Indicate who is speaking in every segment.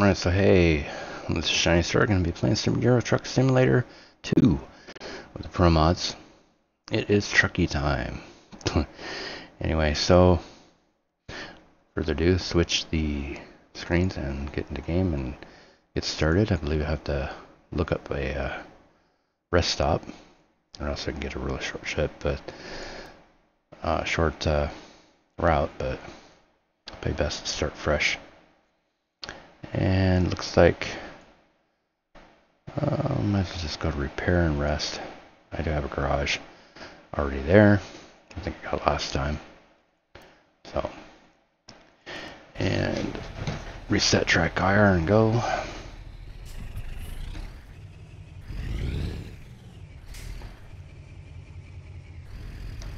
Speaker 1: Alright, so hey, this is Shiny Star. Going to be playing some Euro Truck Simulator 2 with the ProMods. It is Truckee time. Anyway, so further ado, switch the screens and get into game and get started. I believe I have to look up a rest stop, or else I can get a really short ship, but short route. But probably best to start fresh. And looks like might as well just go to repair and rest. I do have a garage already there. I think I got last time. So, and reset track IR and go.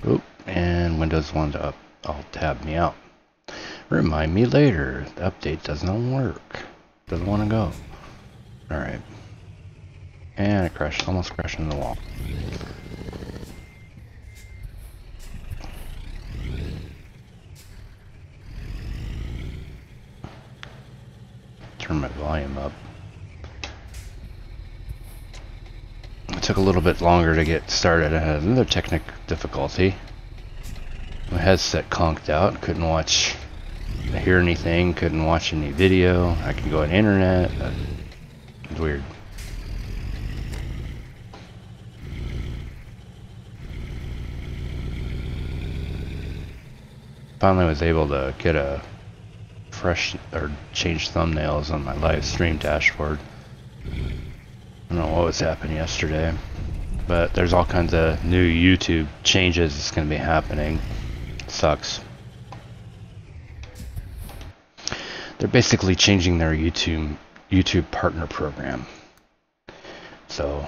Speaker 1: Oop, and Windows wanted to alt tab me out. Remind me later. The update does not work. Doesn't want to go. Alright. And I crashed, almost crashed into the wall. Turn my volume up. It took a little bit longer to get started. I had another technical difficulty. My headset conked out. Couldn't hear anything. Couldn't watch any video. I could go on the internet. It's weird. Finally was able to get a fresh or change thumbnails on my live stream dashboard. I don't know what was happening yesterday, but there's all kinds of new YouTube changes that's going to be happening. It sucks. They're basically changing their YouTube partner program. So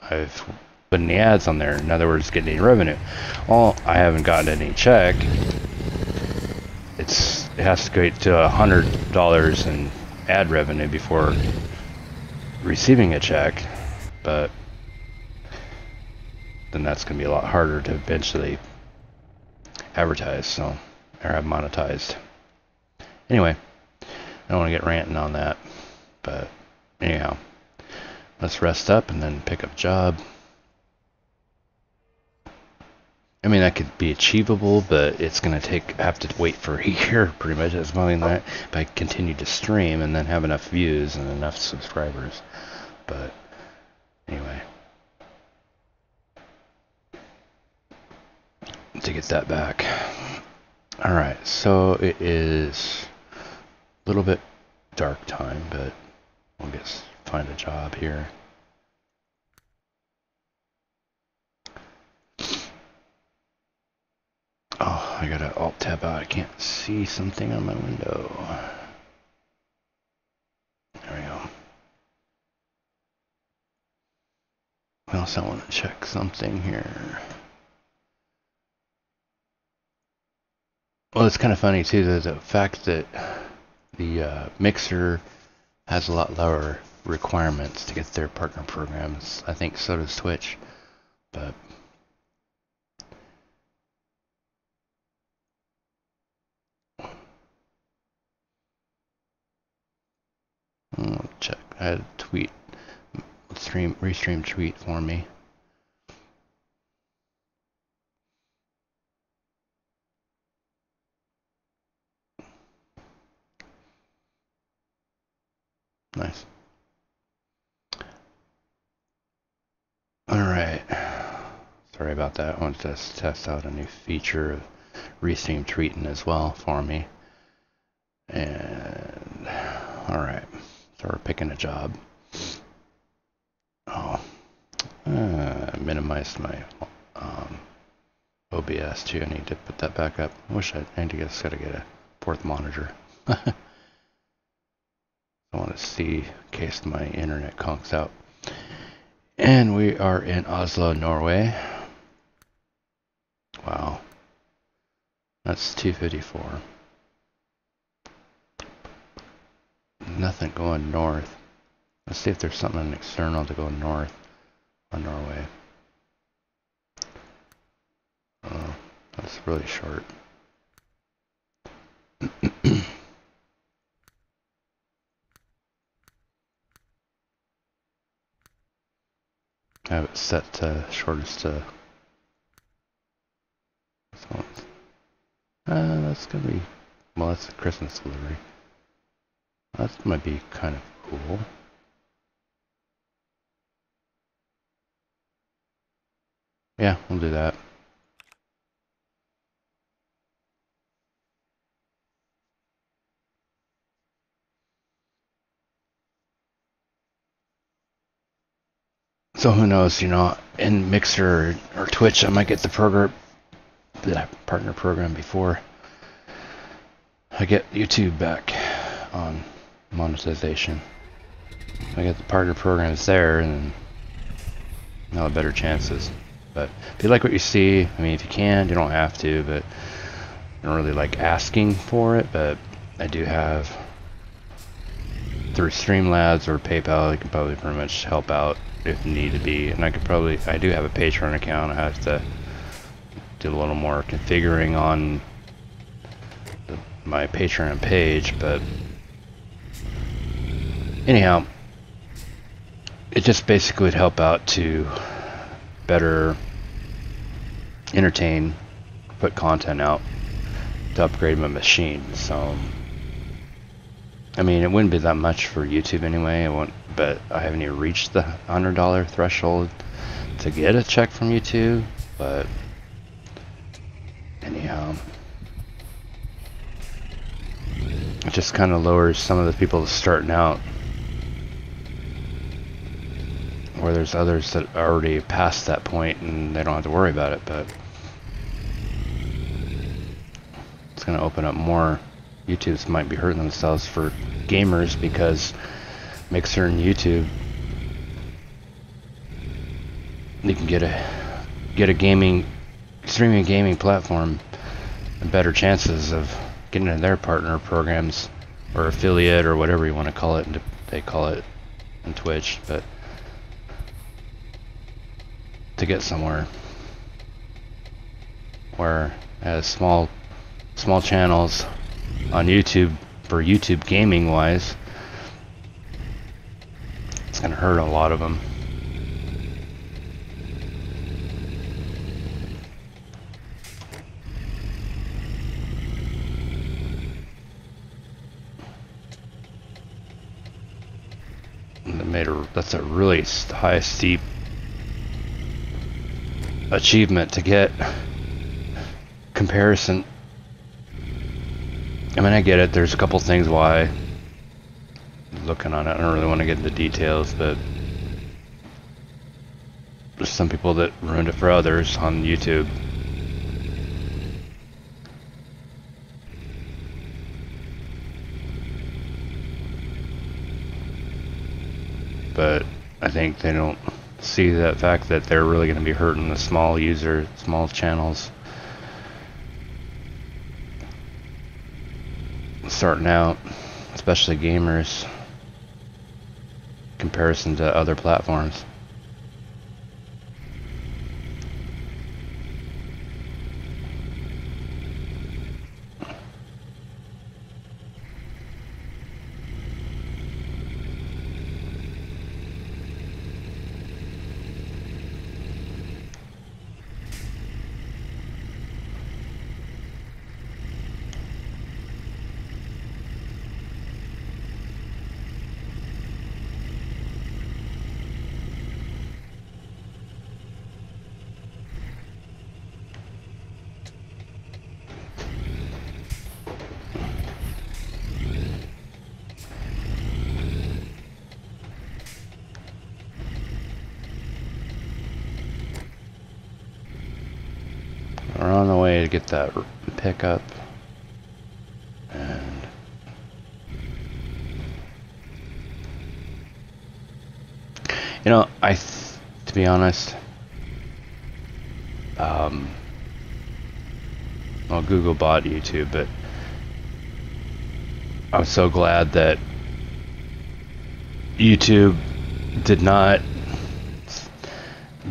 Speaker 1: I've put the ads on there. In other words, getting any revenue. Well, I haven't gotten any check. It has to go to $100 in ad revenue before receiving a check, but then that's going to be a lot harder to eventually advertise, or have monetized. Anyway, I don't want to get ranting on that, but anyhow, let's rest up and then pick up a job. I mean, that could be achievable, but it's going to have to wait for a year, pretty much. It's something that if I continue to stream and then have enough views and enough subscribers. But anyway, to get that back. Alright, so it is a little bit dark time, but we'll find a job here. Oh, I gotta alt tab out. I can't see something on my window. There we go. I also want to check something here. Well, it's kind of funny too, the fact that the mixer has a lot lower requirements to get their partner programs. I think so does Twitch, but check. I had a tweet, restream tweet for me. Nice. Alright. Sorry about that. I wanted to test out a new feature of restream tweeting as well for me. And alright. So we're picking a job. Oh. I minimized my OBS too. I need to put that back up. I guess gotta get a fourth monitor. I want to see in case my internet conks out. And we are in Oslo, Norway. Wow. That's 254. Nothing going north. Let's see if there's something external to go north on Norway. Oh, that's really short. I have it set to shortest to. That's gonna be. Well, that's a Christmas delivery. That might be kind of cool. Yeah, we'll do that. So who knows, you know, in Mixer or Twitch, I might get the partner program before I get YouTube back on monetization. I get the partner programs there, and I'll have better chances. But if you like what you see, I mean, if you can, you don't have to, but I don't really like asking for it, but I do have, through Streamlabs or PayPal, I can probably pretty much help out if need to be. And I do have a Patreon account. I have to do a little more configuring on my Patreon page, but anyhow, it just basically would help out to better entertain, put content out, to upgrade my machine. So I mean, it wouldn't be that much for YouTube anyway. But I haven't even reached the $100 threshold to get a check from YouTube. But anyhow, it just kind of lowers some of the people starting out, where there's others that are already past that point and they don't have to worry about it. But it's going to open up more. YouTubes might be hurting themselves for gamers, because Mixer and YouTube, you can get a streaming gaming platform and better chances of getting into their partner programs or affiliate or whatever you want to call it. They call it in Twitch, but to get somewhere where as small channels on YouTube, for YouTube gaming wise, it's gonna hurt a lot of them. That's a really high, steep achievement to get comparison. I mean, I get it. There's a couple things why. Looking on it, I don't really want to get into details, but there's some people that ruined it for others on YouTube. But I think they don't see that fact that they're really going to be hurting the small channels starting out, especially gamers, in comparison to other platforms. We're on the way to get that pickup, and you know, to be honest, well, Google bought YouTube, but I'm so glad that YouTube did not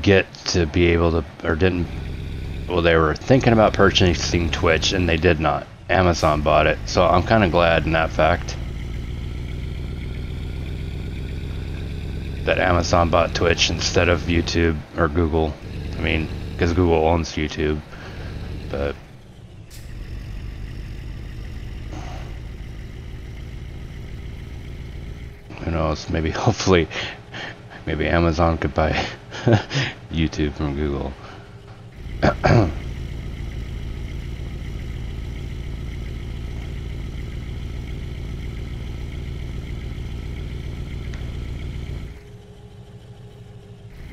Speaker 1: get to be able to, or didn't. Well, they were thinking about purchasing Twitch, and they did not. Amazon bought it, so I'm kind of glad in that fact. that Amazon bought Twitch instead of YouTube or Google. I mean, because Google owns YouTube, but who knows? Maybe, hopefully, maybe Amazon could buy YouTube from Google.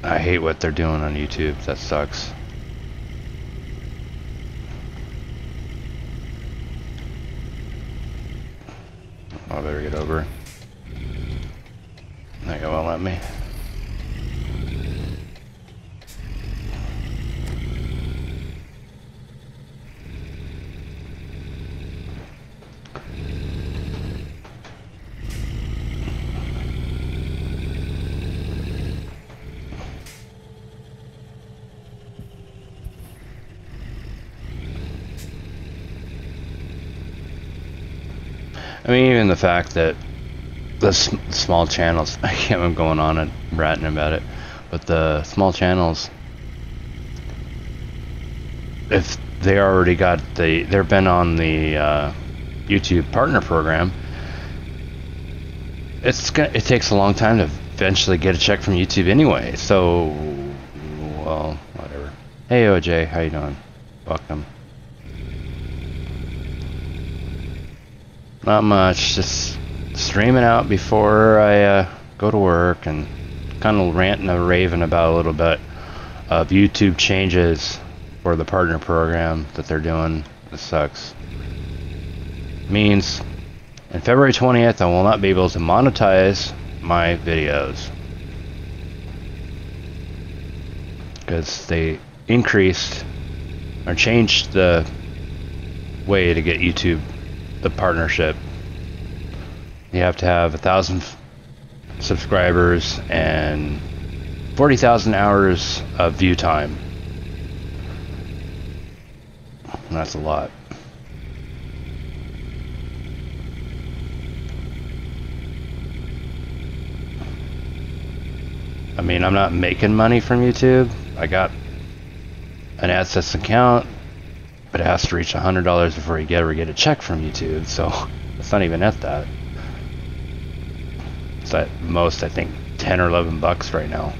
Speaker 1: I hate what they're doing on YouTube. That sucks. I better get over. They won't let me. I mean, even the fact that the small channels, I can't remember going on and ranting about it, but the small channels, if they already got they've been on the YouTube partner program, it takes a long time to eventually get a check from YouTube anyway. So, well, whatever. Hey OJ, how you doing? Welcome. Not much, just streaming out before I go to work and kind of ranting and raving about a little bit of YouTube changes for the partner program that they're doing. This sucks. Means on February 20th I will not be able to monetize my videos because they increased or changed the way to get YouTube the partnership. You have to have 1,000 subscribers and 40,000 hours of view time. And that's a lot. I mean, I'm not making money from YouTube. I got an AdSense account, but it has to reach $100 before you ever get a check from YouTube, so it's not even at that. It's at most, I think, 10 or 11 bucks right now.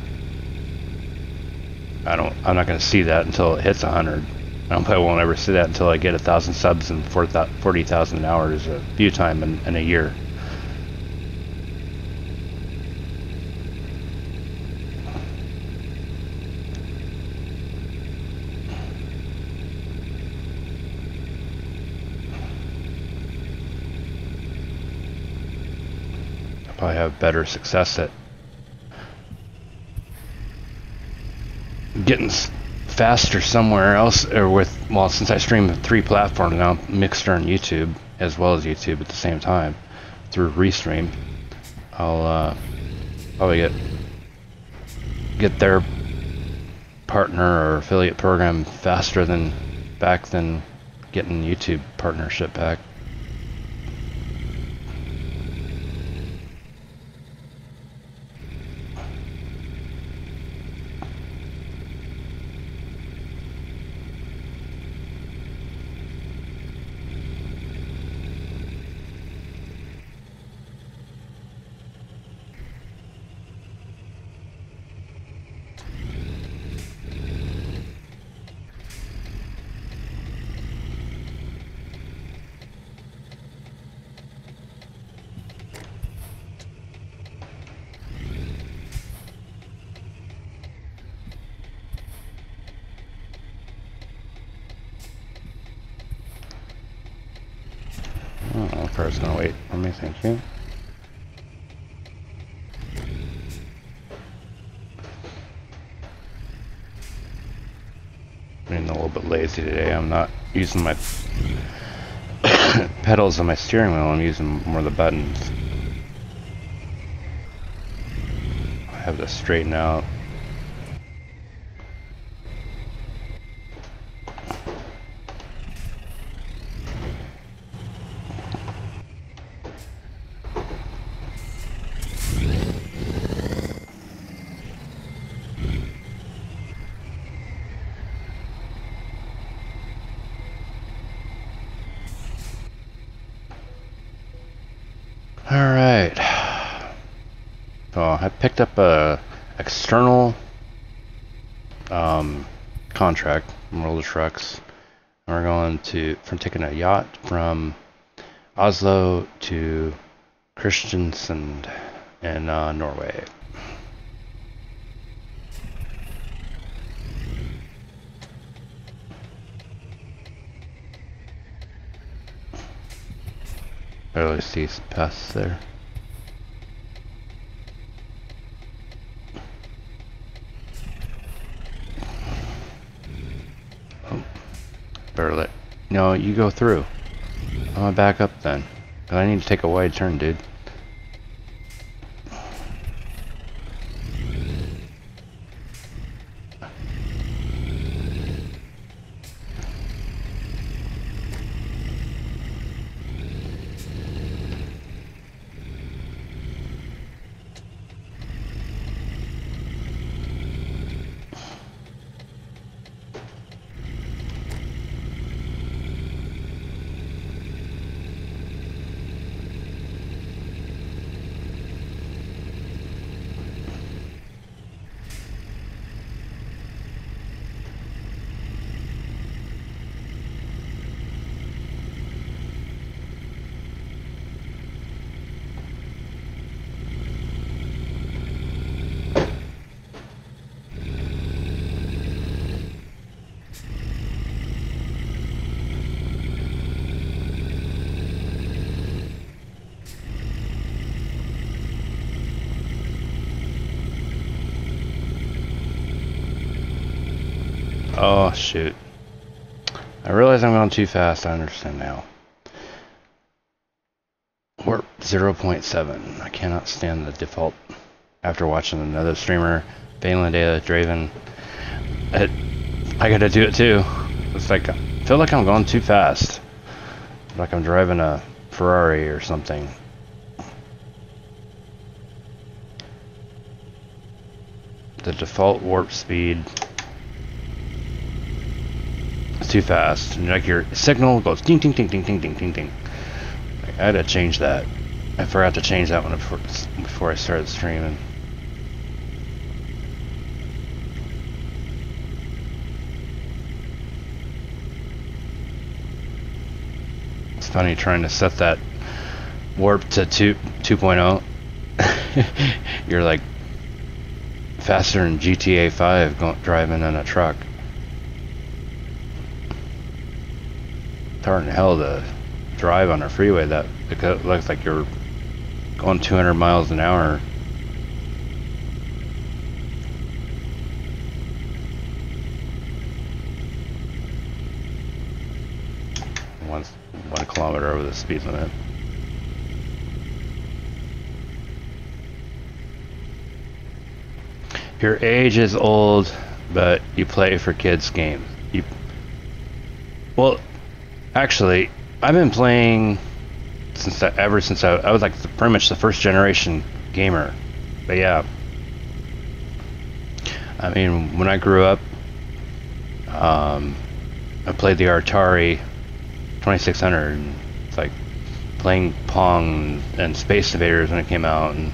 Speaker 1: I'm not going to see that until it hits 100. I probably won't ever see that until I get 1,000 subs and 40,000 hours of view time in a year. Probably have better success at getting faster somewhere else, or with, well, since I stream 3 platforms now, Mixer and YouTube, as well as YouTube at the same time through Restream, I'll probably get their partner or affiliate program faster than getting YouTube partnership back. Oh, car's gonna wait for me, thank you. Being a little bit lazy today. I'm not using my pedals on my steering wheel. I'm using more of the buttons. I have to straighten out. Alright. So I picked up a external contract from World of Trucks. We're going from taking a yacht from Oslo to Kristiansand in Norway. Barely see past there. Oh, better let. No, you go through. I'm gonna back up then. But I need to take a wide turn, dude. Oh, shoot. I realize I'm going too fast. I understand now. Warp 0.7. I cannot stand the default. After watching another streamer, Data Draven, I gotta do it too. It's like, I feel like I'm going too fast. Like I'm driving a Ferrari or something. The default warp speed is too fast. And like your signal goes ding ding ding ding ding ding ding ding. Like, I had to change that. I forgot to change that one before I started streaming. It's funny trying to set that warp to 2.0. You're like faster than GTA 5 driving in a truck. It's hard in hell to drive on a freeway that it looks like you're going 200 miles an hour. One kilometer over the speed limit. Your age is old, but you play for kids' games. Well, actually, I've been playing ever since I was like pretty much the first generation gamer. But yeah, I mean, when I grew up, I played the Atari 2600. And it's like playing Pong and Space Invaders when it came out, and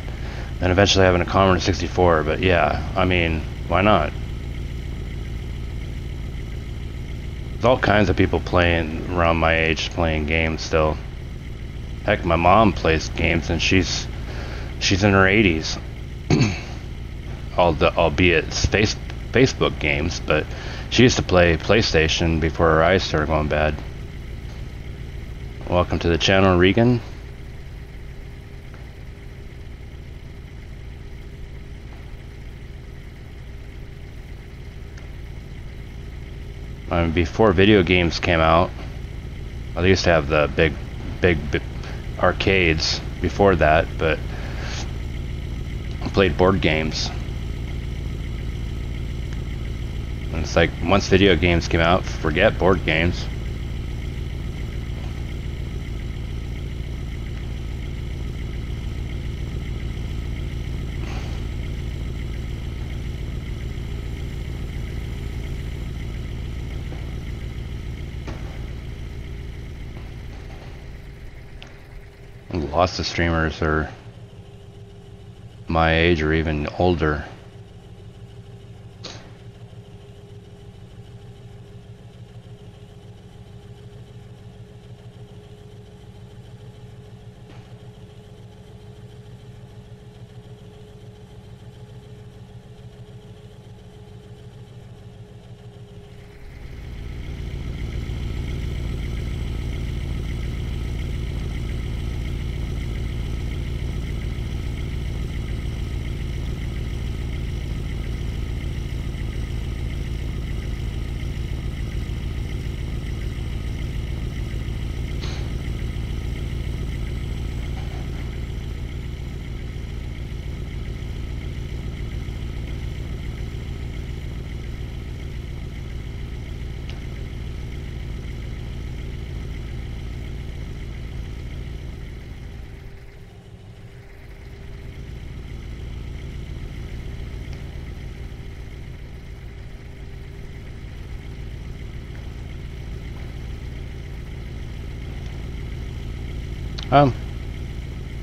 Speaker 1: then eventually having a Commodore 64. But yeah, I mean, why not? There's all kinds of people playing around my age, playing games still. Heck, my mom plays games, and she's in her 80s. Albeit Facebook games, but she used to play PlayStation before her eyes started going bad. Welcome to the channel, Regan. Before video games came out, I used to have the big arcades before that, but I played board games. And it's like, once video games came out, forget board games. Lots of streamers are my age or even older.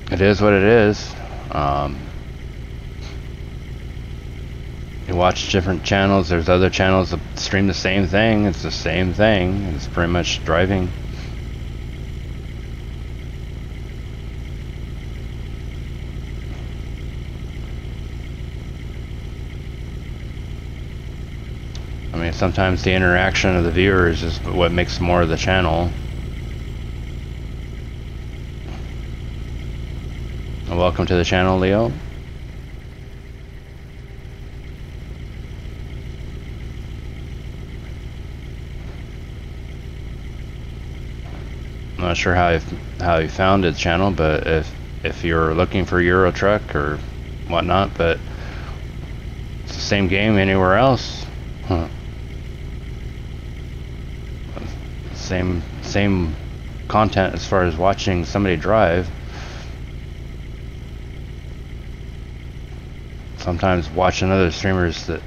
Speaker 1: It is what it is. You watch different channels. There's other channels that stream the same thing. It's the same thing. It's pretty much driving. I mean, sometimes the interaction of the viewers is what makes more of the channel. Welcome to the channel, Leo. I'm not sure how you found the channel, but if you're looking for Euro Truck or whatnot, but it's the same game anywhere else. Huh. Same content as far as watching somebody drive. Sometimes watching other streamers that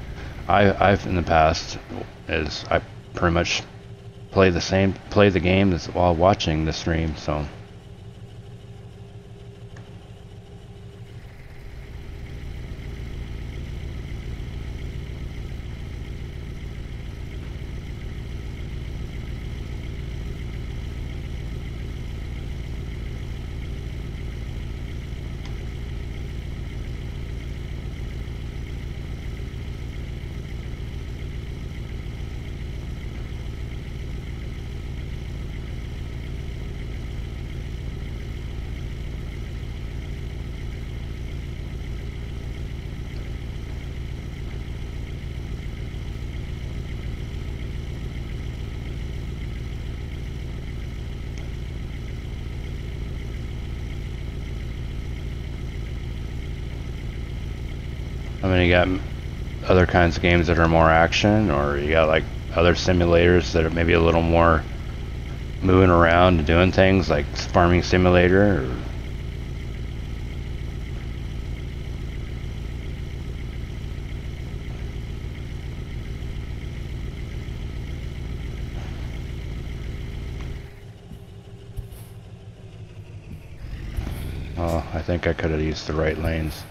Speaker 1: I've in the past is I pretty much play the game while watching the stream, so. I mean, you got other kinds of games that are more action, or you got like other simulators that are maybe a little more moving around and doing things, like Farming Simulator. Or oh, I think I could have used the right lanes.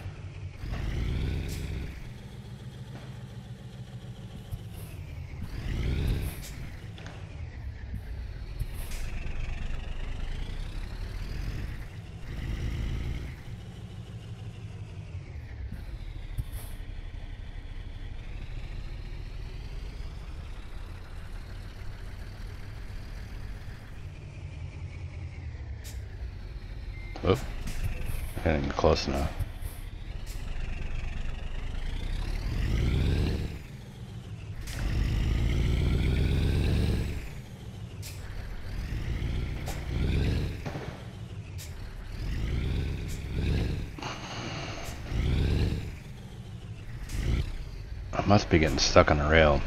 Speaker 1: Oop. I didn't get close enough. I must be getting stuck on a rail.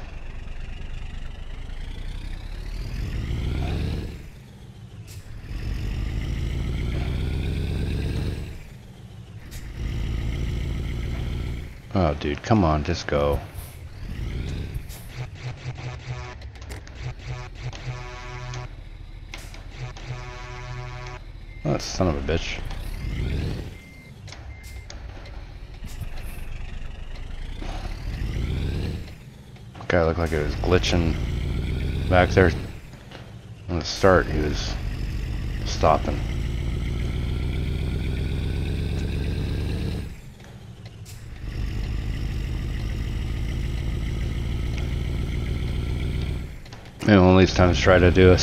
Speaker 1: Oh, dude, come on, just go. Oh, son of a bitch. Guy looked like he was glitching back there. From the start, he was stopping. Maybe one of these times try to do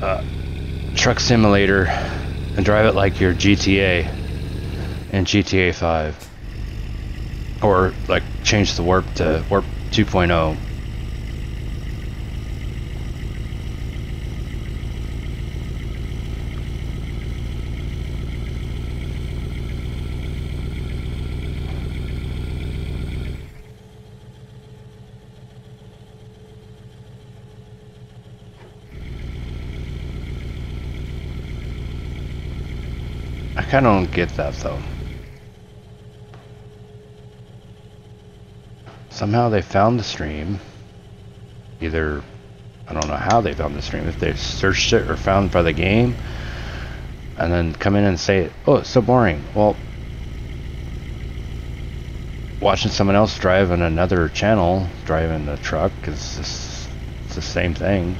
Speaker 1: a truck simulator and drive it like your GTA in GTA 5. Or like change the warp to warp 2.0. I kind of don't get that though. Somehow they found the stream. Either, I don't know how they found the stream, if they searched it or found by the game, and then come in and say, oh, it's so boring. Well, watching someone else drive on another channel, driving a truck, is just, it's the same thing.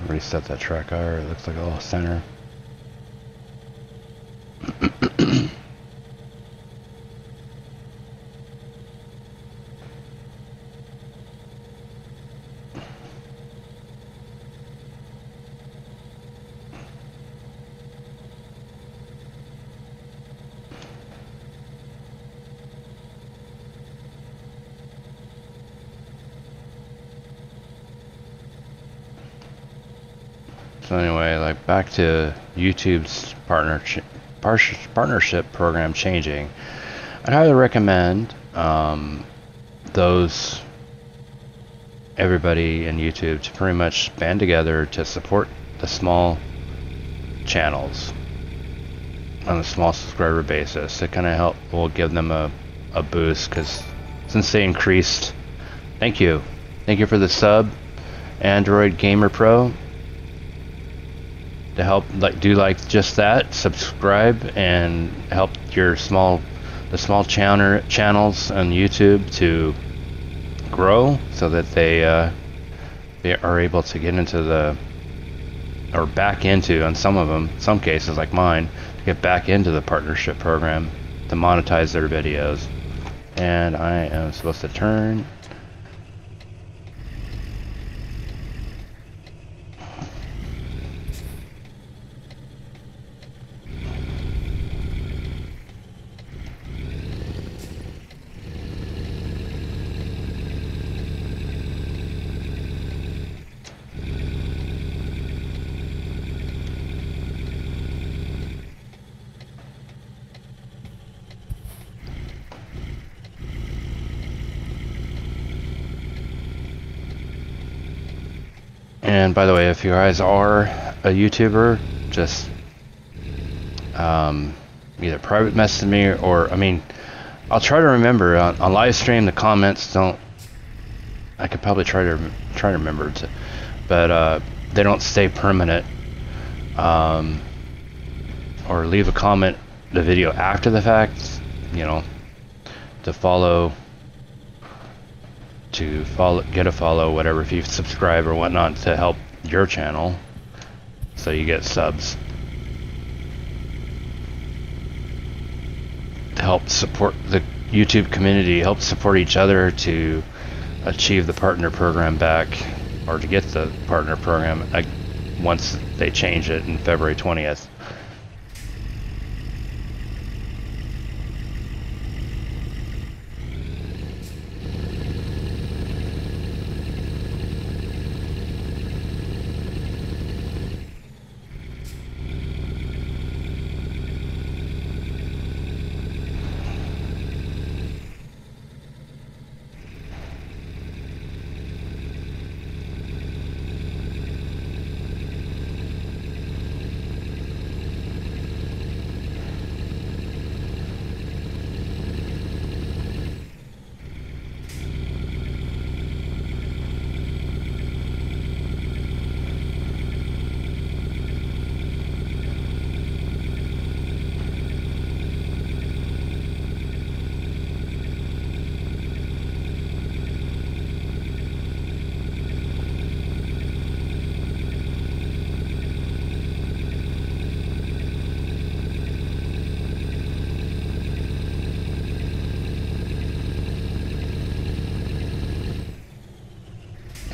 Speaker 1: Reset that track R, it looks like a little center. So anyway, like back to YouTube's partnership program changing. I'd highly recommend everybody in YouTube to pretty much band together to support the small channels on a small subscriber basis. It kind of will give them a boost, because since they increased, thank you for the sub, Android Gamer Pro, to help do just that, subscribe and help your small the small channels on YouTube to grow, so that they are able to get into the, or back into, on some of them, some cases like mine, to get back into the partnership program to monetize their videos. And I am supposed to turn. And by the way, if you guys are a YouTuber, just either private message me, or, I mean, I'll try to remember on live stream. The comments don't. I could probably try to remember to, but they don't stay permanent. Or leave a comment the video after the fact. You know, to get a follow, whatever, if you subscribe or whatnot, to help your channel, so you get subs, to help support the YouTube community, help support each other to achieve the partner program back, or to get the partner program once they change it in February 20th.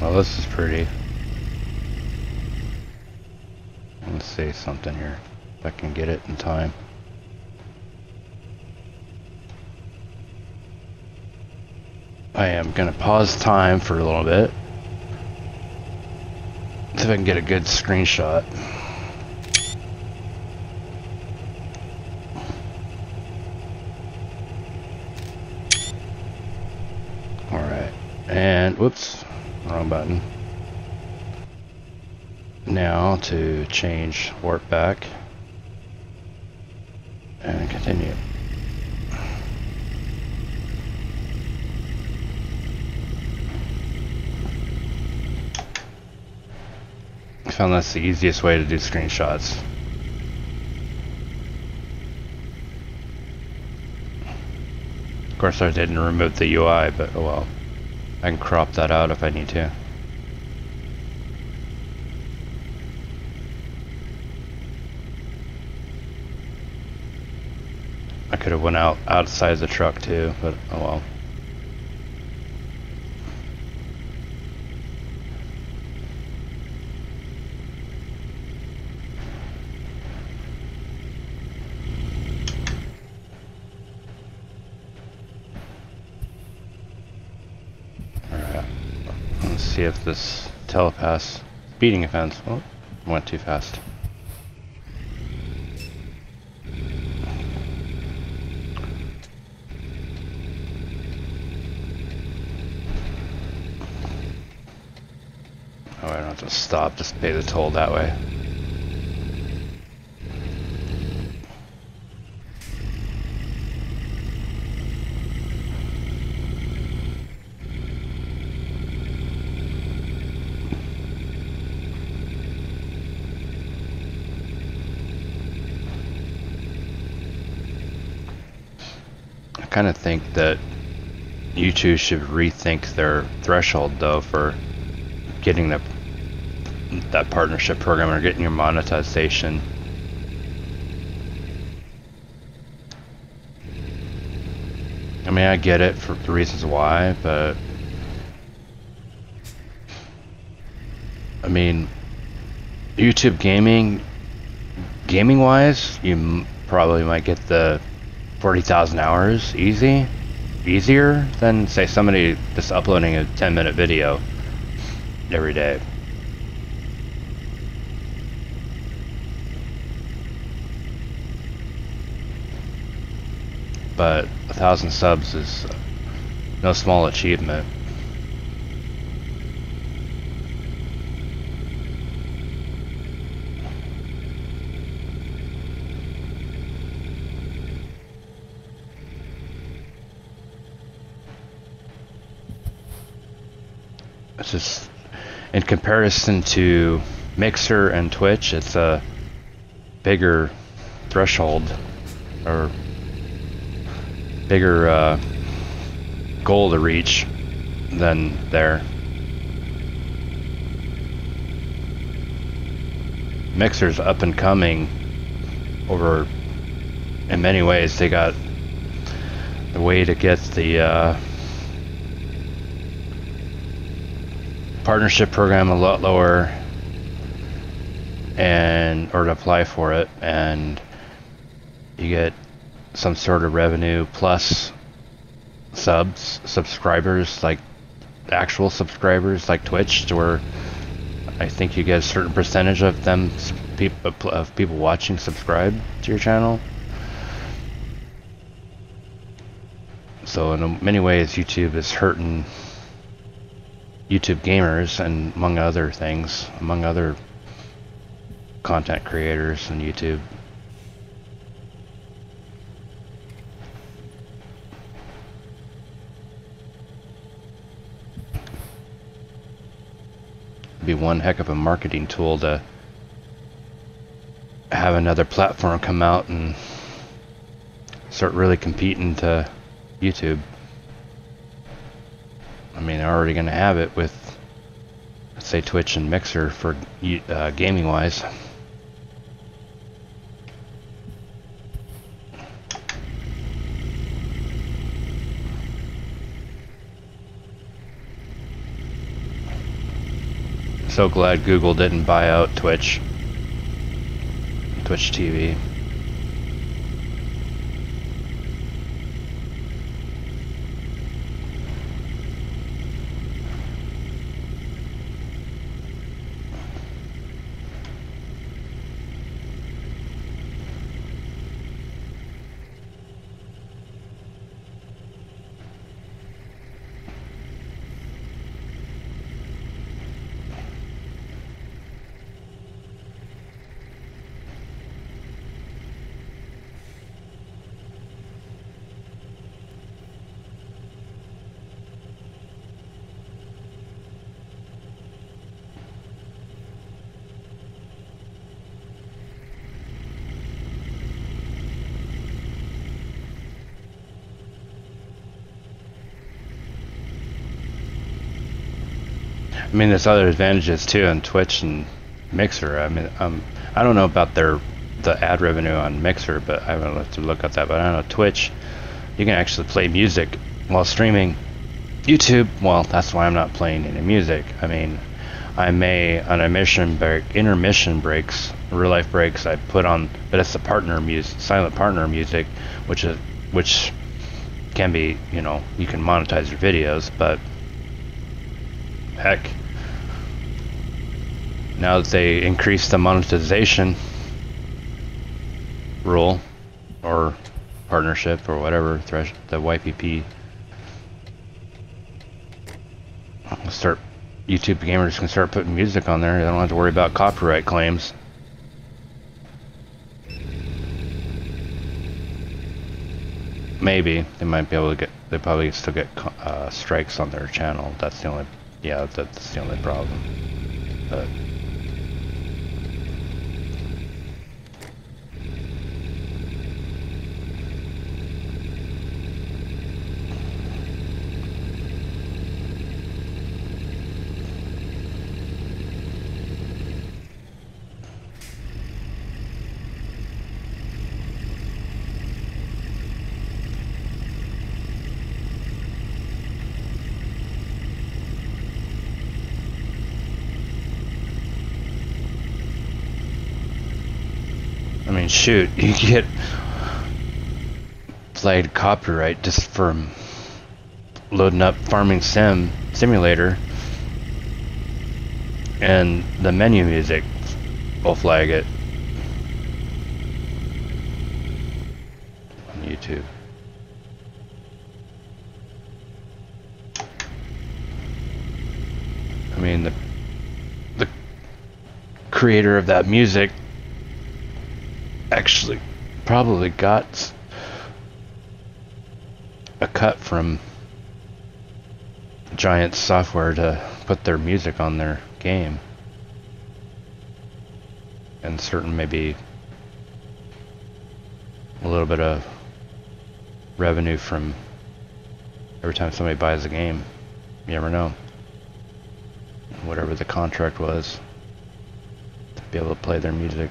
Speaker 1: Well, this is pretty. Let's see something here, if I can get it in time. I am gonna pause time for a little bit, see if I can get a good screenshot. Alright, and whoops, wrong button. Now to change warp back and continue. I found that's the easiest way to do screenshots. Of course, I didn't remove the UI, but oh well. I can crop that out if I need to. I could have went outside the truck too, but oh well. Alright, let's see if this telepass speeding offense, oh, went too fast. Oh, I don't have to stop, just pay the toll that way. kind of think that YouTube should rethink their threshold though for getting that partnership program or getting your monetization. I mean, I get it for the reasons why, but I mean, YouTube gaming wise, you probably might get the 40,000 hours easier than say somebody just uploading a 10-minute video every day. But 1,000 subs is no small achievement. It's just, in comparison to Mixer and Twitch, it's a bigger threshold or bigger goal to reach than there. Mixer's up and coming over, in many ways. They got the way to get the partnership program a lot lower, and or to apply for it, and you get some sort of revenue plus subscribers, like actual subscribers like Twitch, to where I think you get a certain percentage of them people watching subscribe to your channel. So in many ways YouTube is hurting YouTube gamers, and among other things, among other content creators on YouTube. Be one heck of a marketing tool to have another platform come out and start really competing to YouTube. I mean, they're already going to have it with, let's say, Twitch and Mixer for gaming wise. So glad Google didn't buy out Twitch TV. I mean, there's other advantages too on Twitch and Mixer. I mean, I don't know about the ad revenue on Mixer, but I would have to look at that. But I know Twitch, you can actually play music while streaming. YouTube, well, that's why I'm not playing any music. I mean, I may on intermission breaks, real life breaks, I put on, but it's the partner music, silent partner music, which can be, you know, you can monetize your videos, but heck, now that they increase the monetization rule or partnership or whatever, the YPP, YouTube gamers can start putting music on there. They don't have to worry about copyright claims. Maybe they might be able to get. They probably still get strikes on their channel. That's the only. Yeah, that's the only problem. But mean, shoot, you get flagged copyright just from loading up Farming Simulator, and the menu music will flag it on YouTube. I mean, the creator of that music actually probably got a cut from Giant Software to put their music on their game, and certain maybe a little bit of revenue from every time somebody buys a game. You never know. Whatever the contract was, to be able to play their music.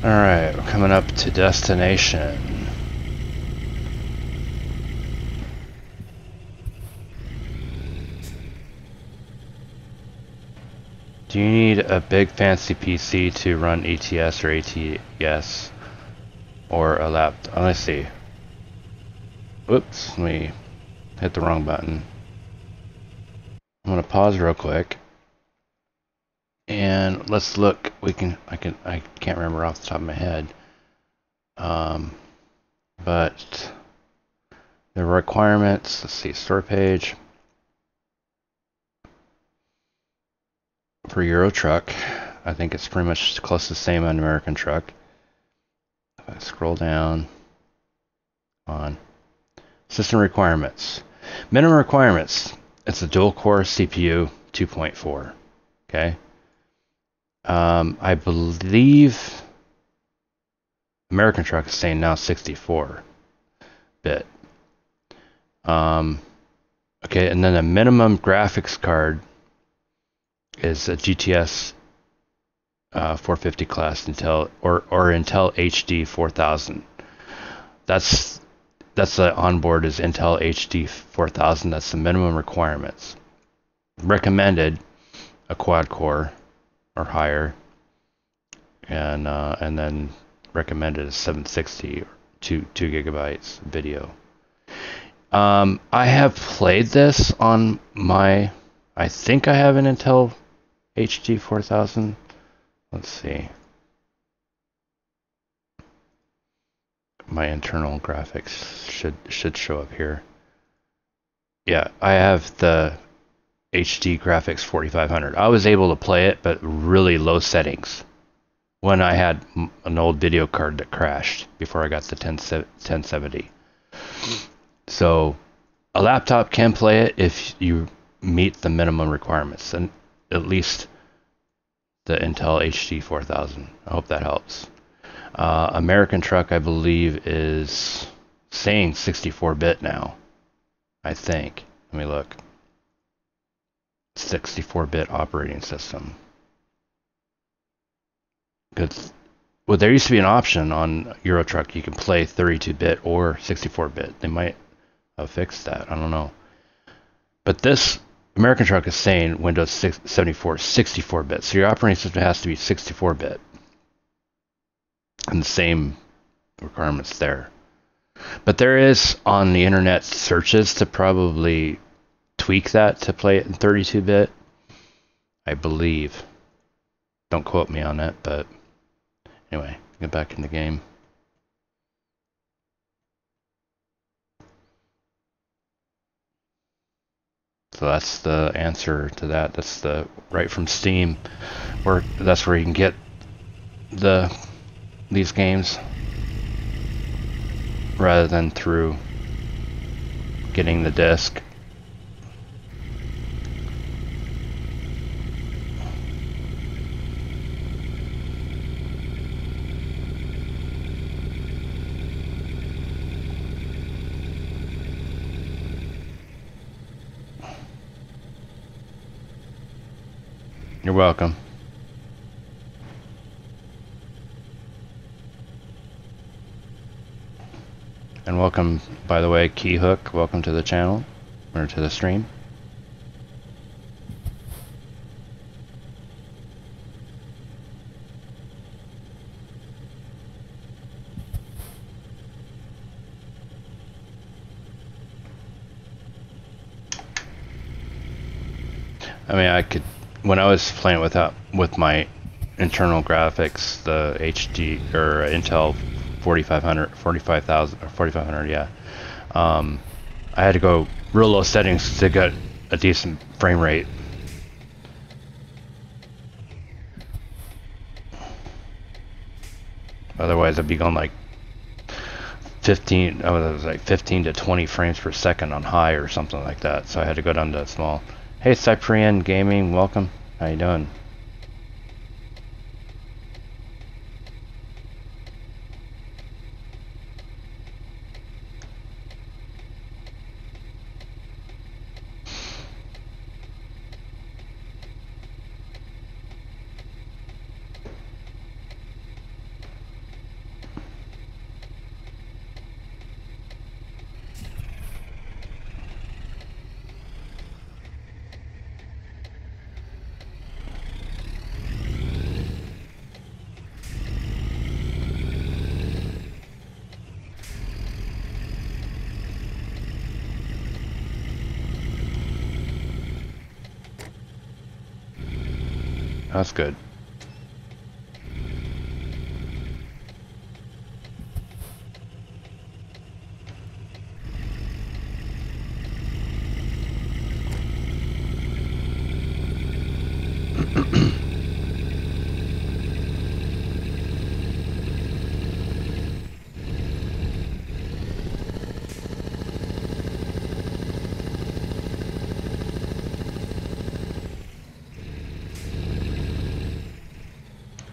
Speaker 1: Alright, we're coming up to destination. Do you need a big fancy PC to run ETS or ATS or a laptop? Let's see. Whoops, let me hit the wrong button. I'm gonna pause real quick. And let's look. I can't remember off the top of my head. But the requirements, let's see, store page for Euro Truck. I think it's pretty much close to the same on American Truck. If I scroll down on system requirements, minimum requirements, it's a dual core CPU 2.4. Okay. I believe American Truck is saying now 64-bit. Okay, and then the minimum graphics card is a GTS 450 class Intel or Intel HD 4000. That's the onboard is Intel HD 4000. That's the minimum requirements. Recommended a quad core or higher, and then recommended a 760 or 2 gigabytes video. I have played this on my, I think I have an Intel HD 4000. Let's see. My internal graphics should show up here. Yeah, I have the HD graphics 4500. I was able to play it, but really low settings when I had an old video card that crashed before I got the 1070. So a laptop can play it if you meet the minimum requirements, and at least the Intel HD 4000. I hope that helps. American Truck, I believe, is saying 64-bit now. I think. Let me look. 64-bit operating system. Because, well, there used to be an option on Euro Truck. You can play 32-bit or 64-bit. They might have fixed that. I don't know. But this American Truck is saying Windows 74 64-bit. So your operating system has to be 64-bit. And the same requirements there. But there is on the internet searches to probably tweak that to play it in 32-bit. I believe. Don't quote me on that, but anyway, get back in the game. So that's the answer to that. That's the right from Steam, where that's where you can get these games rather than through getting the disc. You're welcome. And welcome, by the way, Key Hook. Welcome to the channel, or to the stream. I mean, I could, when I was playing with my internal graphics, the HD or Intel 4500, yeah. I had to go real low settings to get a decent frame rate. Otherwise, I'd be going like 15. Oh, it was like 15 to 20 frames per second on high or something like that. So I had to go down to small. Hey, Cyprian Gaming, welcome. How you doing? That's good.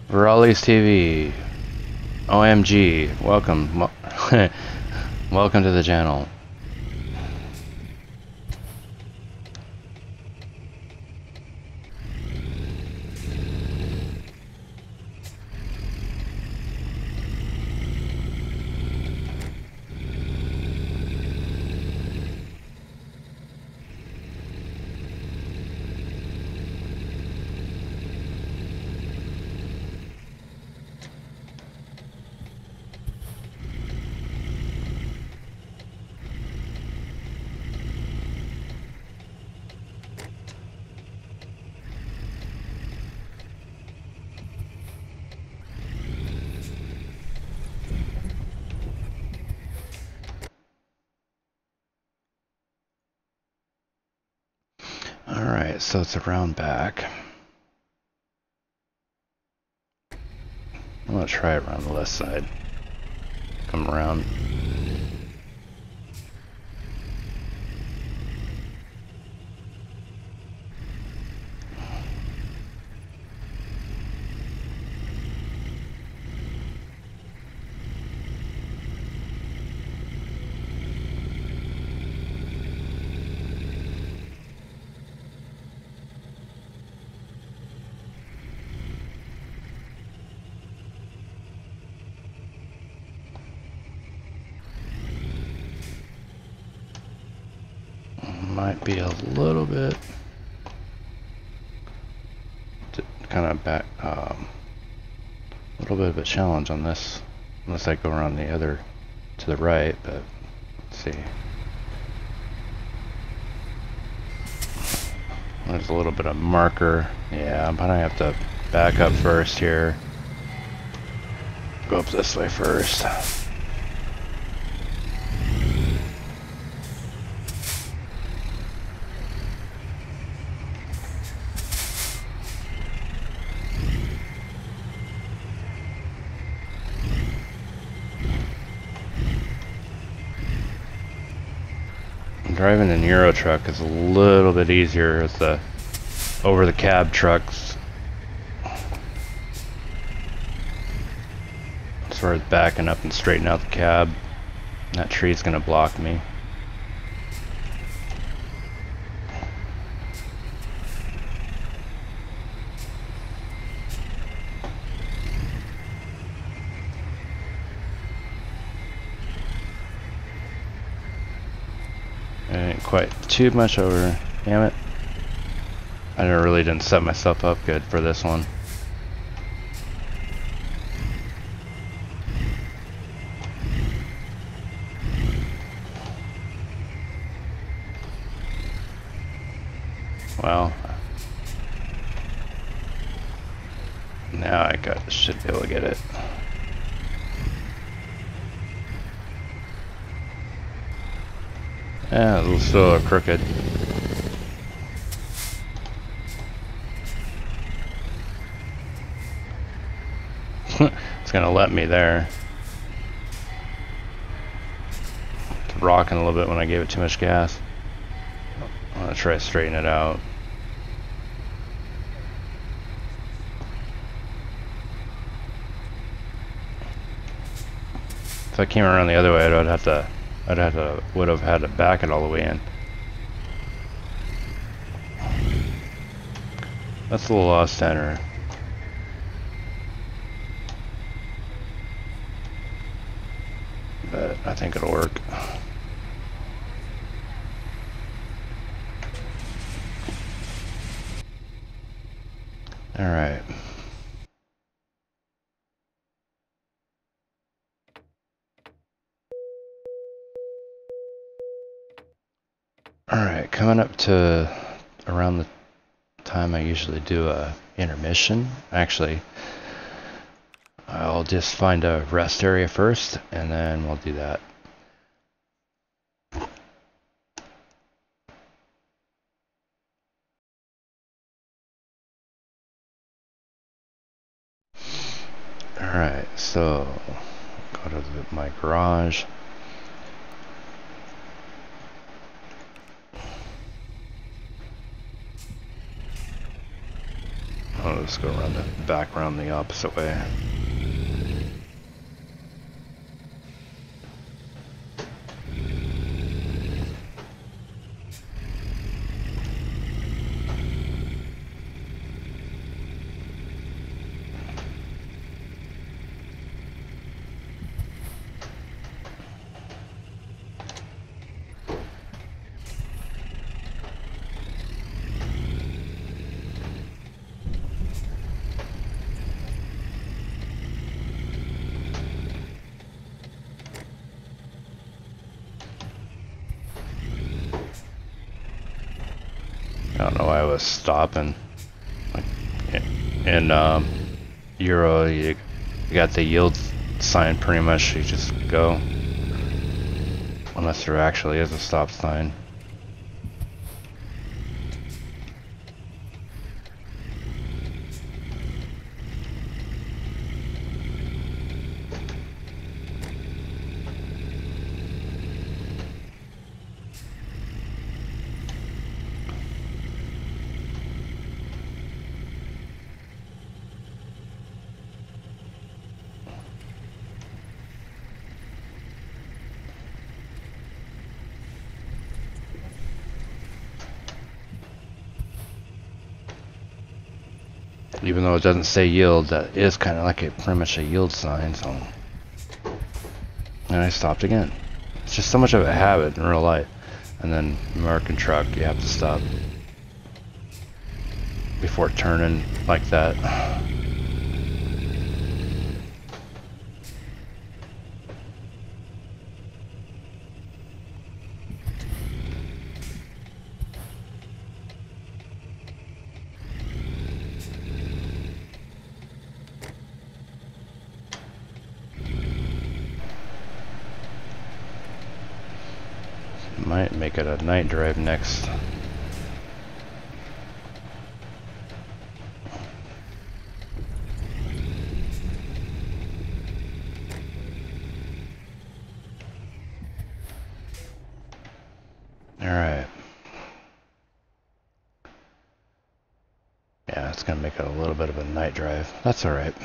Speaker 1: Raleigh's TV. OMG. Welcome. Welcome to the channel. Alright, so it's around back. I'm gonna try it around the left side. Come around. Might be a little bit kind of back, a little bit of a challenge on this, unless I go around the other to the right, but let's see. There's a little bit of marker. Yeah, I'm gonna have to back up first here. Go up this way first. Driving an Euro truck is a little bit easier with the over the cab trucks. As far as backing up and straightening out the cab, that tree's gonna block me. quite too much over. Damn it. I really didn't set myself up good for this one. Well, now I should be able to get it. Yeah, a little still crooked. It's gonna let me there. It's rocking a little bit when I gave it too much gas. I'm gonna try to straighten it out. If I came around the other way, would have had to back it all the way in. That's a little off center. But I think it'll work. Alright. Alright, coming up to around the time I usually do a intermission. Actually, I'll just find a rest area first, and then we'll do that. Alright, so go to my garage. I'll just go around back around the opposite way. I don't know why I was stopping. Like in Euro, you got the yield sign pretty much. You just go, unless there actually is a stop sign. Even though it doesn't say yield, that is kind of like pretty much a yield sign. So, and I stopped again. It's just so much of a habit in real life. And then American truck, you have to stop before turning like that. Might make it a night drive next. Alright. Yeah, it's gonna make it a little bit of a night drive. That's alright.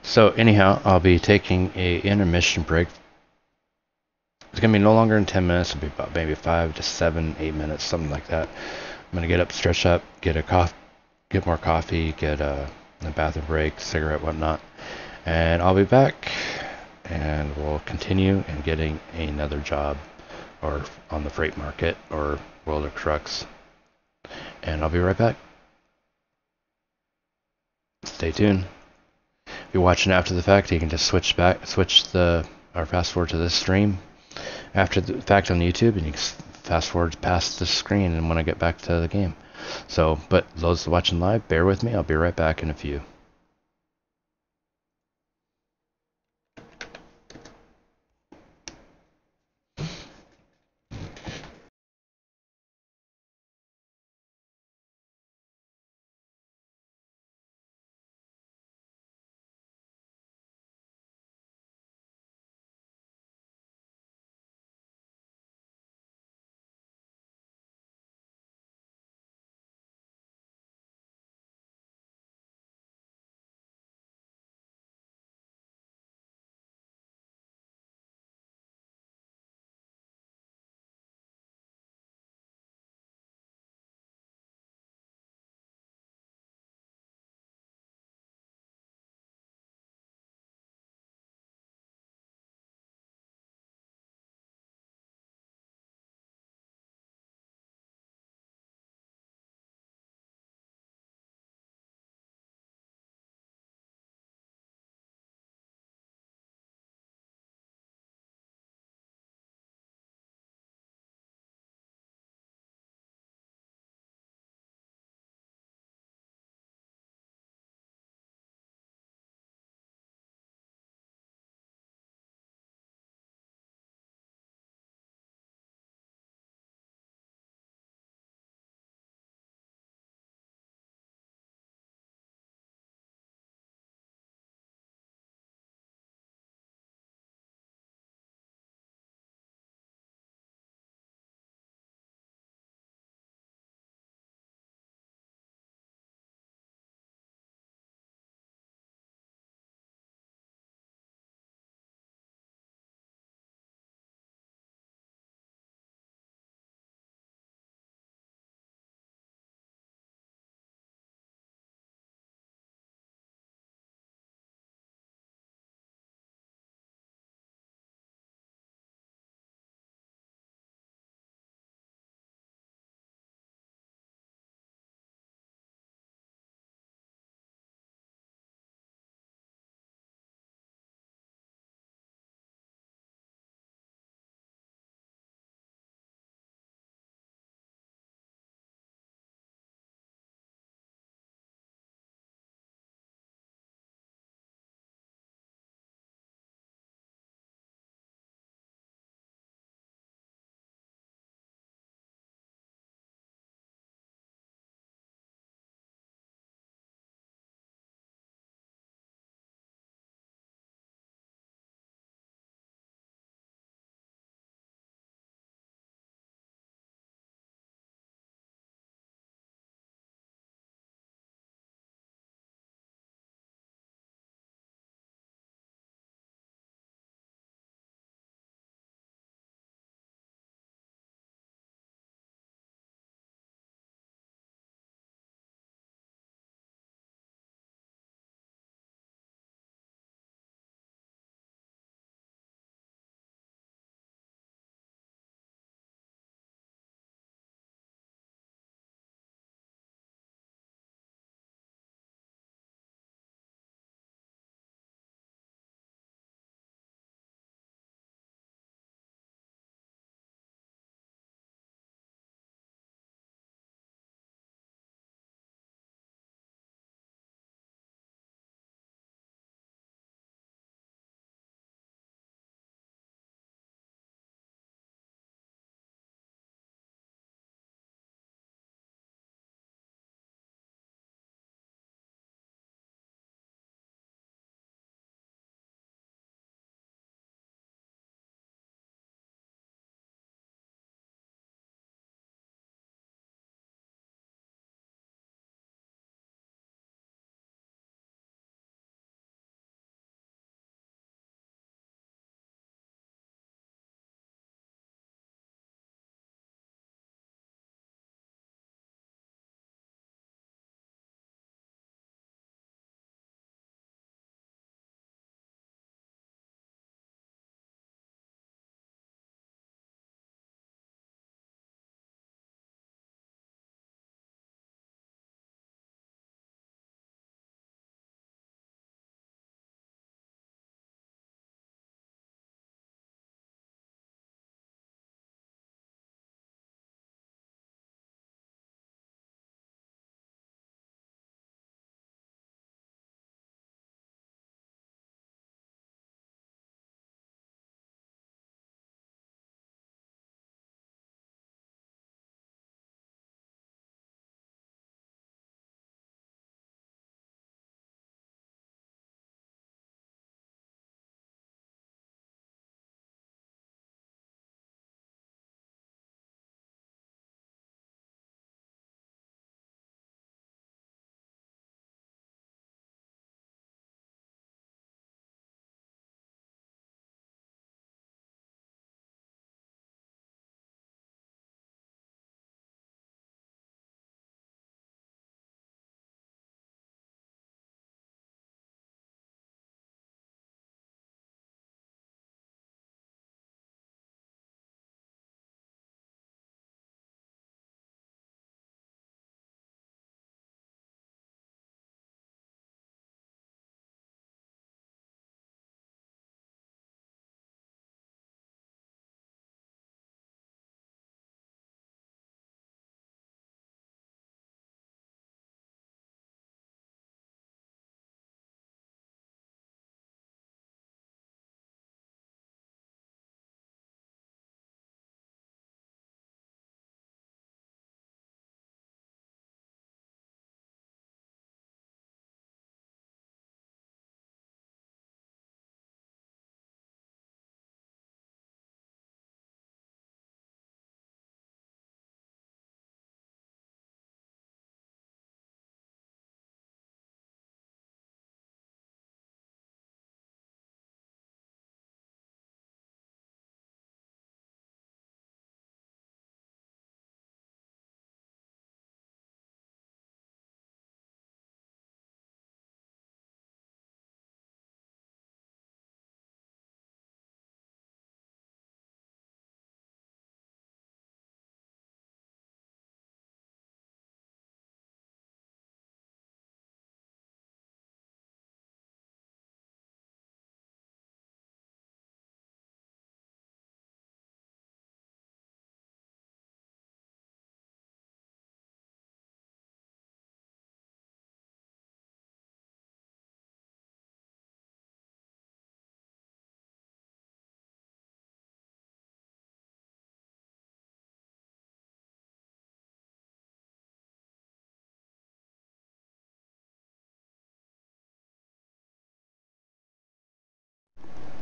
Speaker 1: So anyhow, I'll be taking a intermission break. It's gonna be no longer than 10 minutes. It'll be about maybe 5 to 7, 8 minutes, something like that. I'm gonna get up, stretch up, get more coffee, get a bathroom break, cigarette, whatnot, and I'll be back, and we'll continue in getting another job or on the freight market or World of Trucks. And I'll be right back. Stay tuned. If you're watching after the fact, you can just switch or fast forward to this stream after the fact on YouTube, and you can fast forward past the screen and when I get back to the game. So, but those watching live, bear with me. I'll be right back in a few.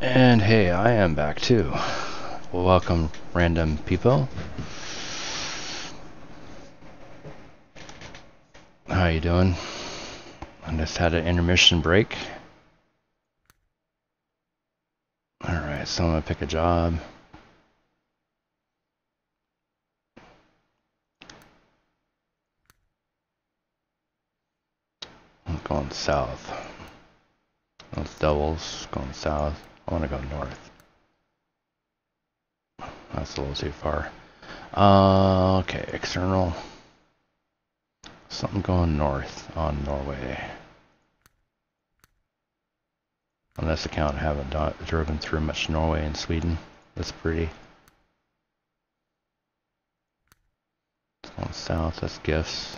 Speaker 1: And hey, I am back too. Welcome, random people. How you doing? I just had an intermission break. Alright, so I'm gonna pick a job. I'm going south. Those doubles going south. I want to go north. That's a little too far. Okay, external. Something going north on Norway. On this account, I haven't driven through much Norway and Sweden. That's pretty. It's going south. That's gifts.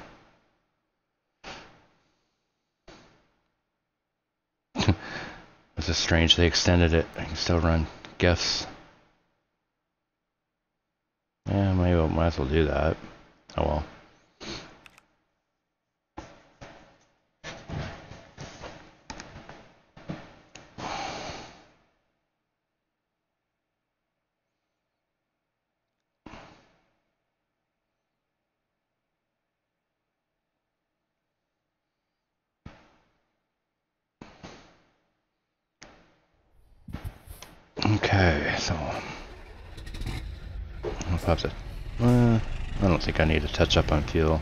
Speaker 1: This is strange. They extended it. I can still run gifts. Yeah, might as well do that. Oh well. Okay, so I'll have to. I don't think I need to touch up on fuel.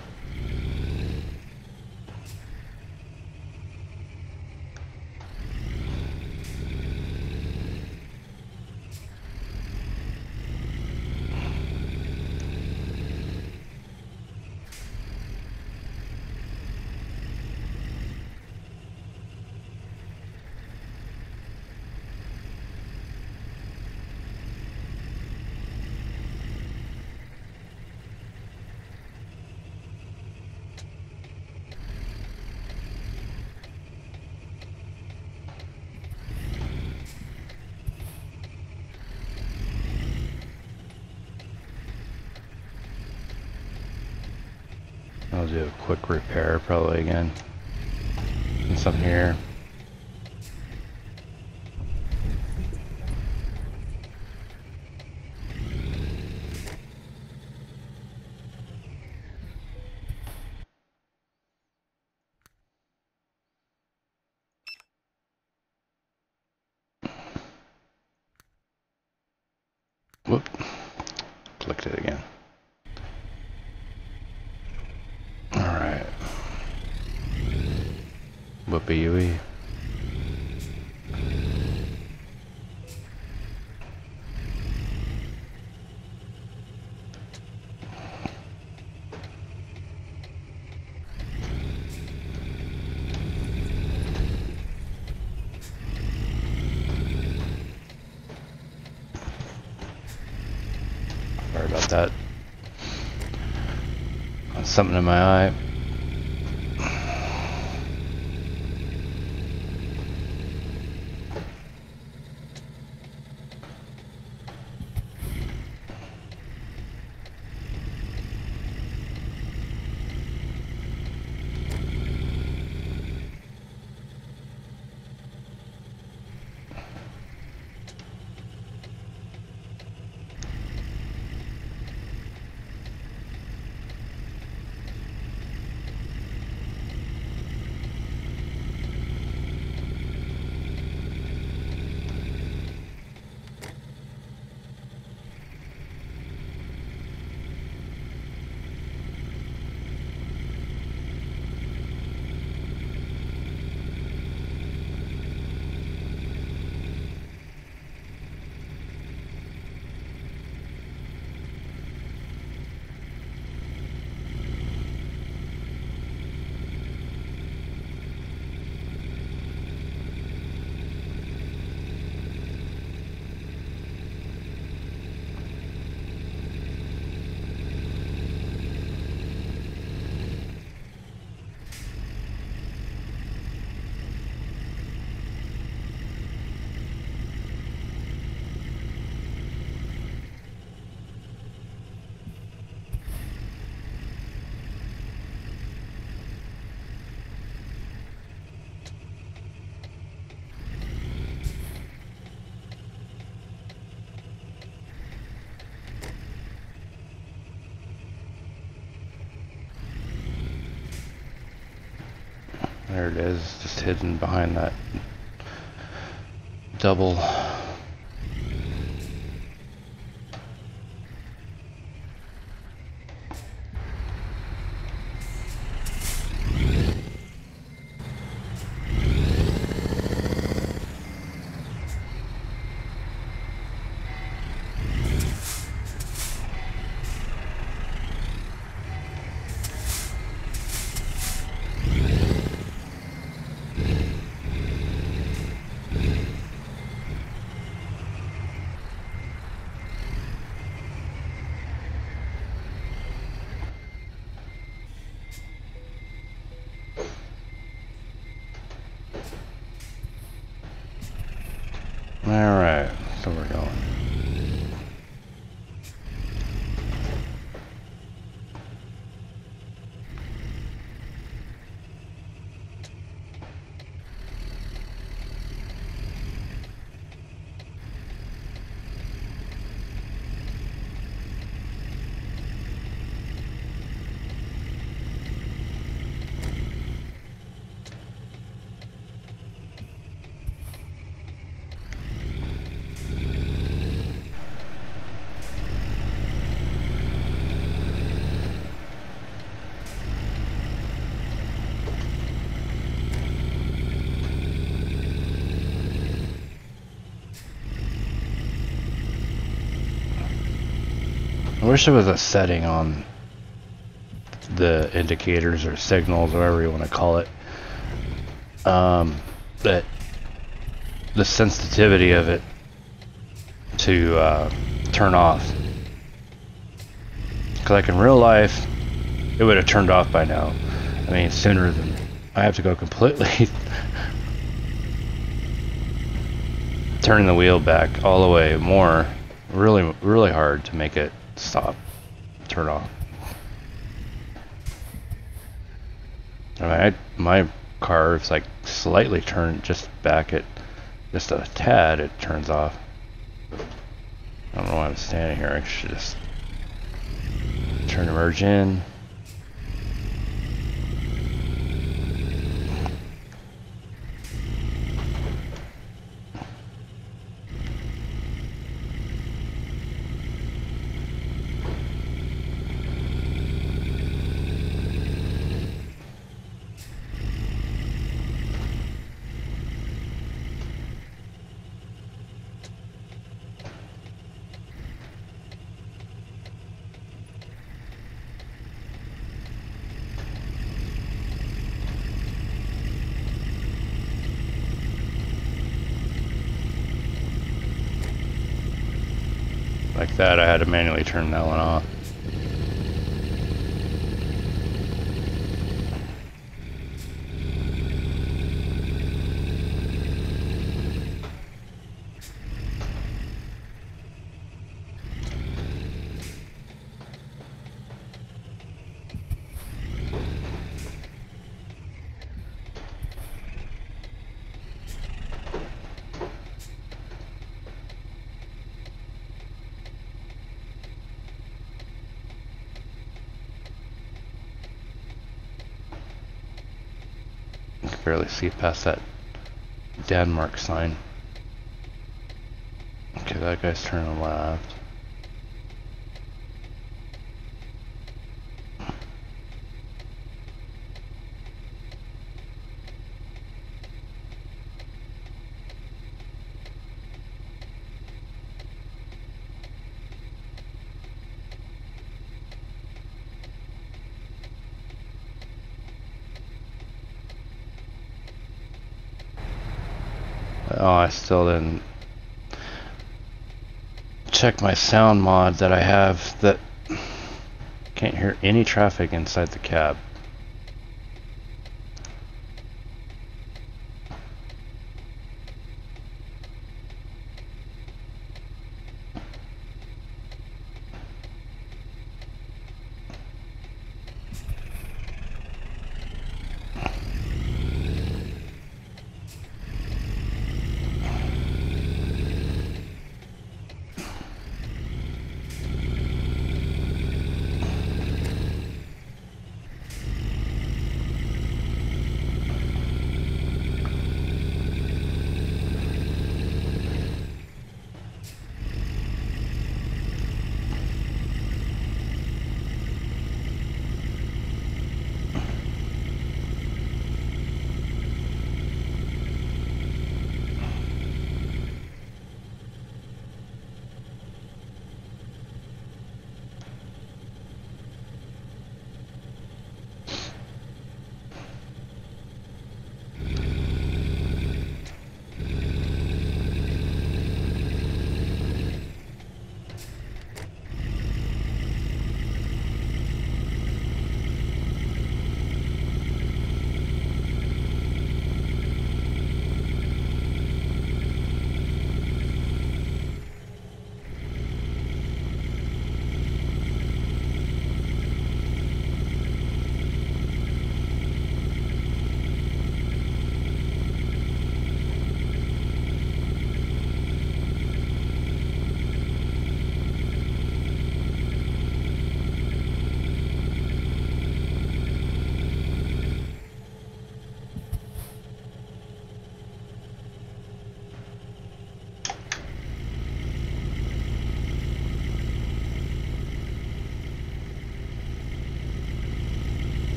Speaker 1: I'll do a quick repair probably again. And some here. Whoop. Clicked it again. Alright. Whoopie-wee. Sorry about that. Something in my eye. There it is, just hidden behind that double. Alright, so we're going. I wish there was a setting on the indicators or signals, whatever you want to call it, that the sensitivity of it to turn off. Because like in real life, it would have turned off by now. I mean, sooner than I have to go completely turning the wheel back all the way more, really hard to make it stop, turn off. I mean, my car is like slightly turned just back at just a tad, it turns off. I don't know why I'm standing here. I should just turn the merge in. Like that, I had to manually turn that one off. Barely see past that Denmark sign. Okay, that guy's turning left. Oh, I still didn't check my sound mod that I have that can't hear any traffic inside the cab.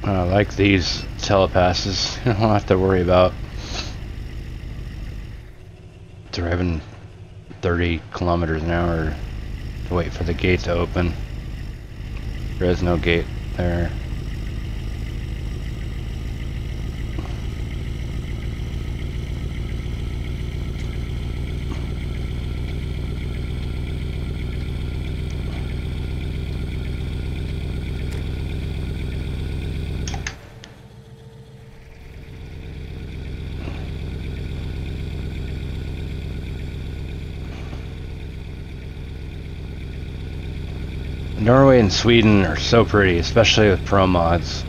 Speaker 1: Like these telepasses, you don't have to worry about driving 30 kilometers an hour to wait for the gate to open. There is no gate there. Norway and Sweden are so pretty, especially with ProMods.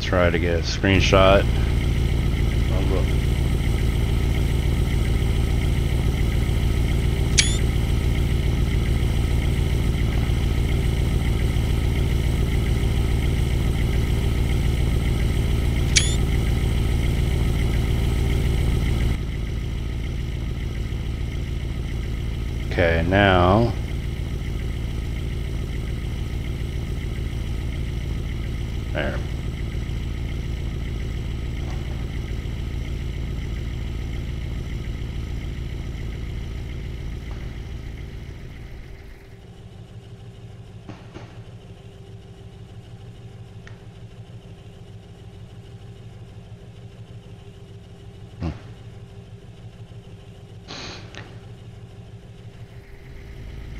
Speaker 1: Try to get a screenshot. Okay, now there.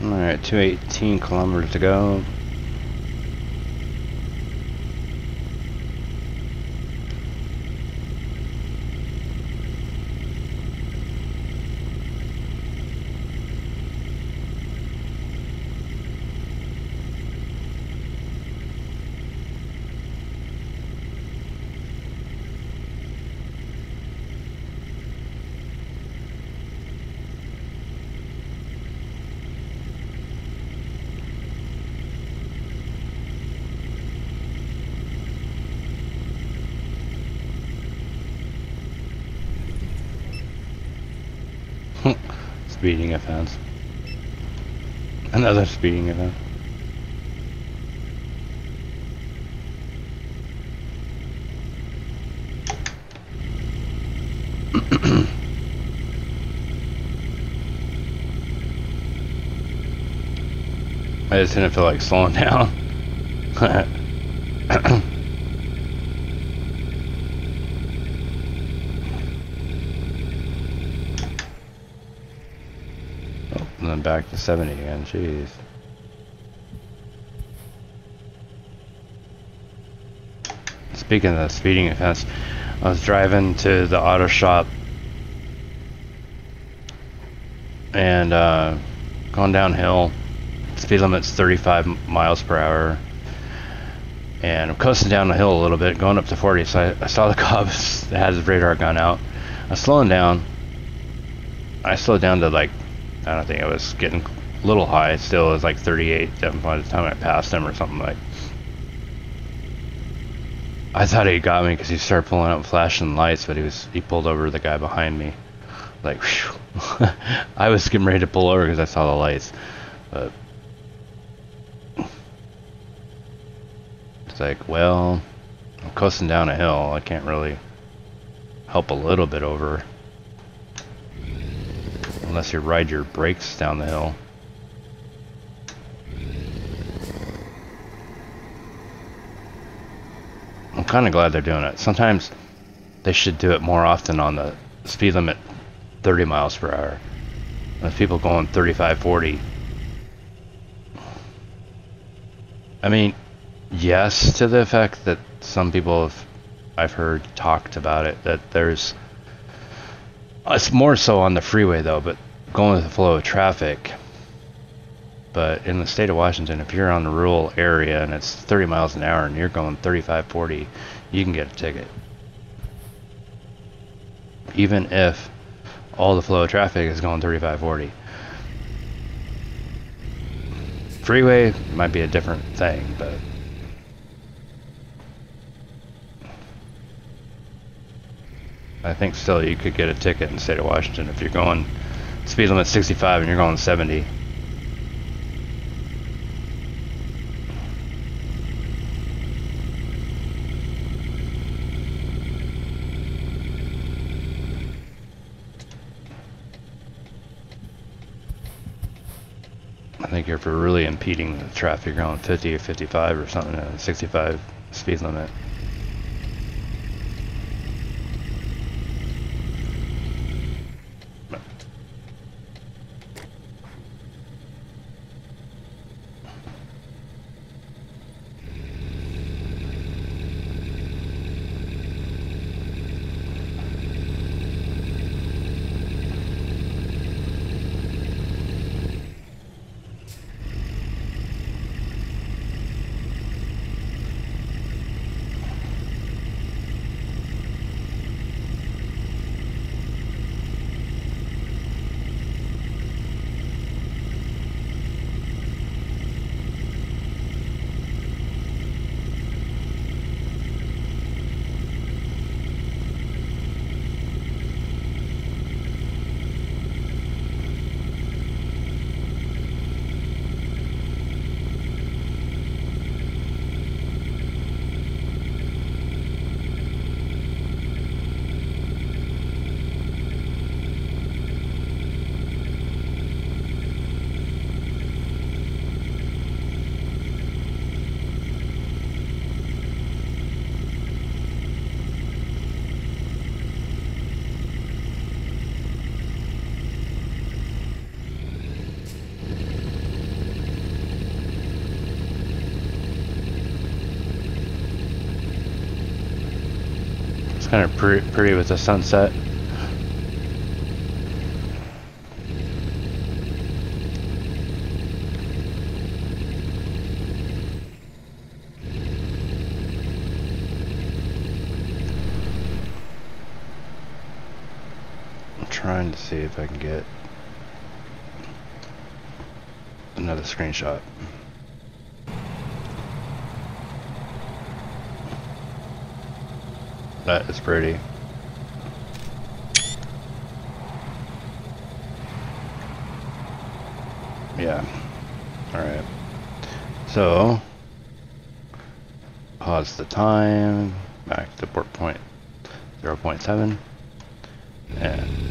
Speaker 1: Alright, 218 kilometers to go. Speeding offense. Another speeding offense. I just didn't feel like slowing down. Oh, and then back to 70 again, jeez. Speaking of the speeding offense, I was driving to the auto shop and going downhill. Speed limit's 35 miles per hour. And I'm coasting down the hill a little bit, going up to 40, so I saw the cop that had his radar gun out. I was slowing down. I slowed down to like, I don't think I was getting a little high still. It was like 38 by the time I passed him or something like. I thought he got me because he started pulling up flashing lights, but he pulled over the guy behind me. Like, whew. I was getting ready to pull over because I saw the lights. But it's like, well, I'm coasting down a hill. I can't really help a little bit over. Unless you ride your brakes down the hill. I'm kind of glad they're doing it. Sometimes they should do it more often on the speed limit 30 miles per hour. With people going 35, 40. I mean, yes, to the effect that some people I've heard talked about it, that there's, it's more so on the freeway though, but going with the flow of traffic. But in the state of Washington, if you're on a rural area and it's 30 miles an hour and you're going 35, 40, you can get a ticket. Even if all the flow of traffic is going 35, 40. Freeway might be a different thing, but I think still you could get a ticket in the state of Washington if you're going speed limit 65 and you're going 70. I think if you're really impeding the traffic, you're going 50 or 55 or something, 65 speed limit. Kind of pretty with the sunset. I'm trying to see if I can get another screenshot. That is pretty. Yeah. Alright. So, pause the time, back to port point 0.7, and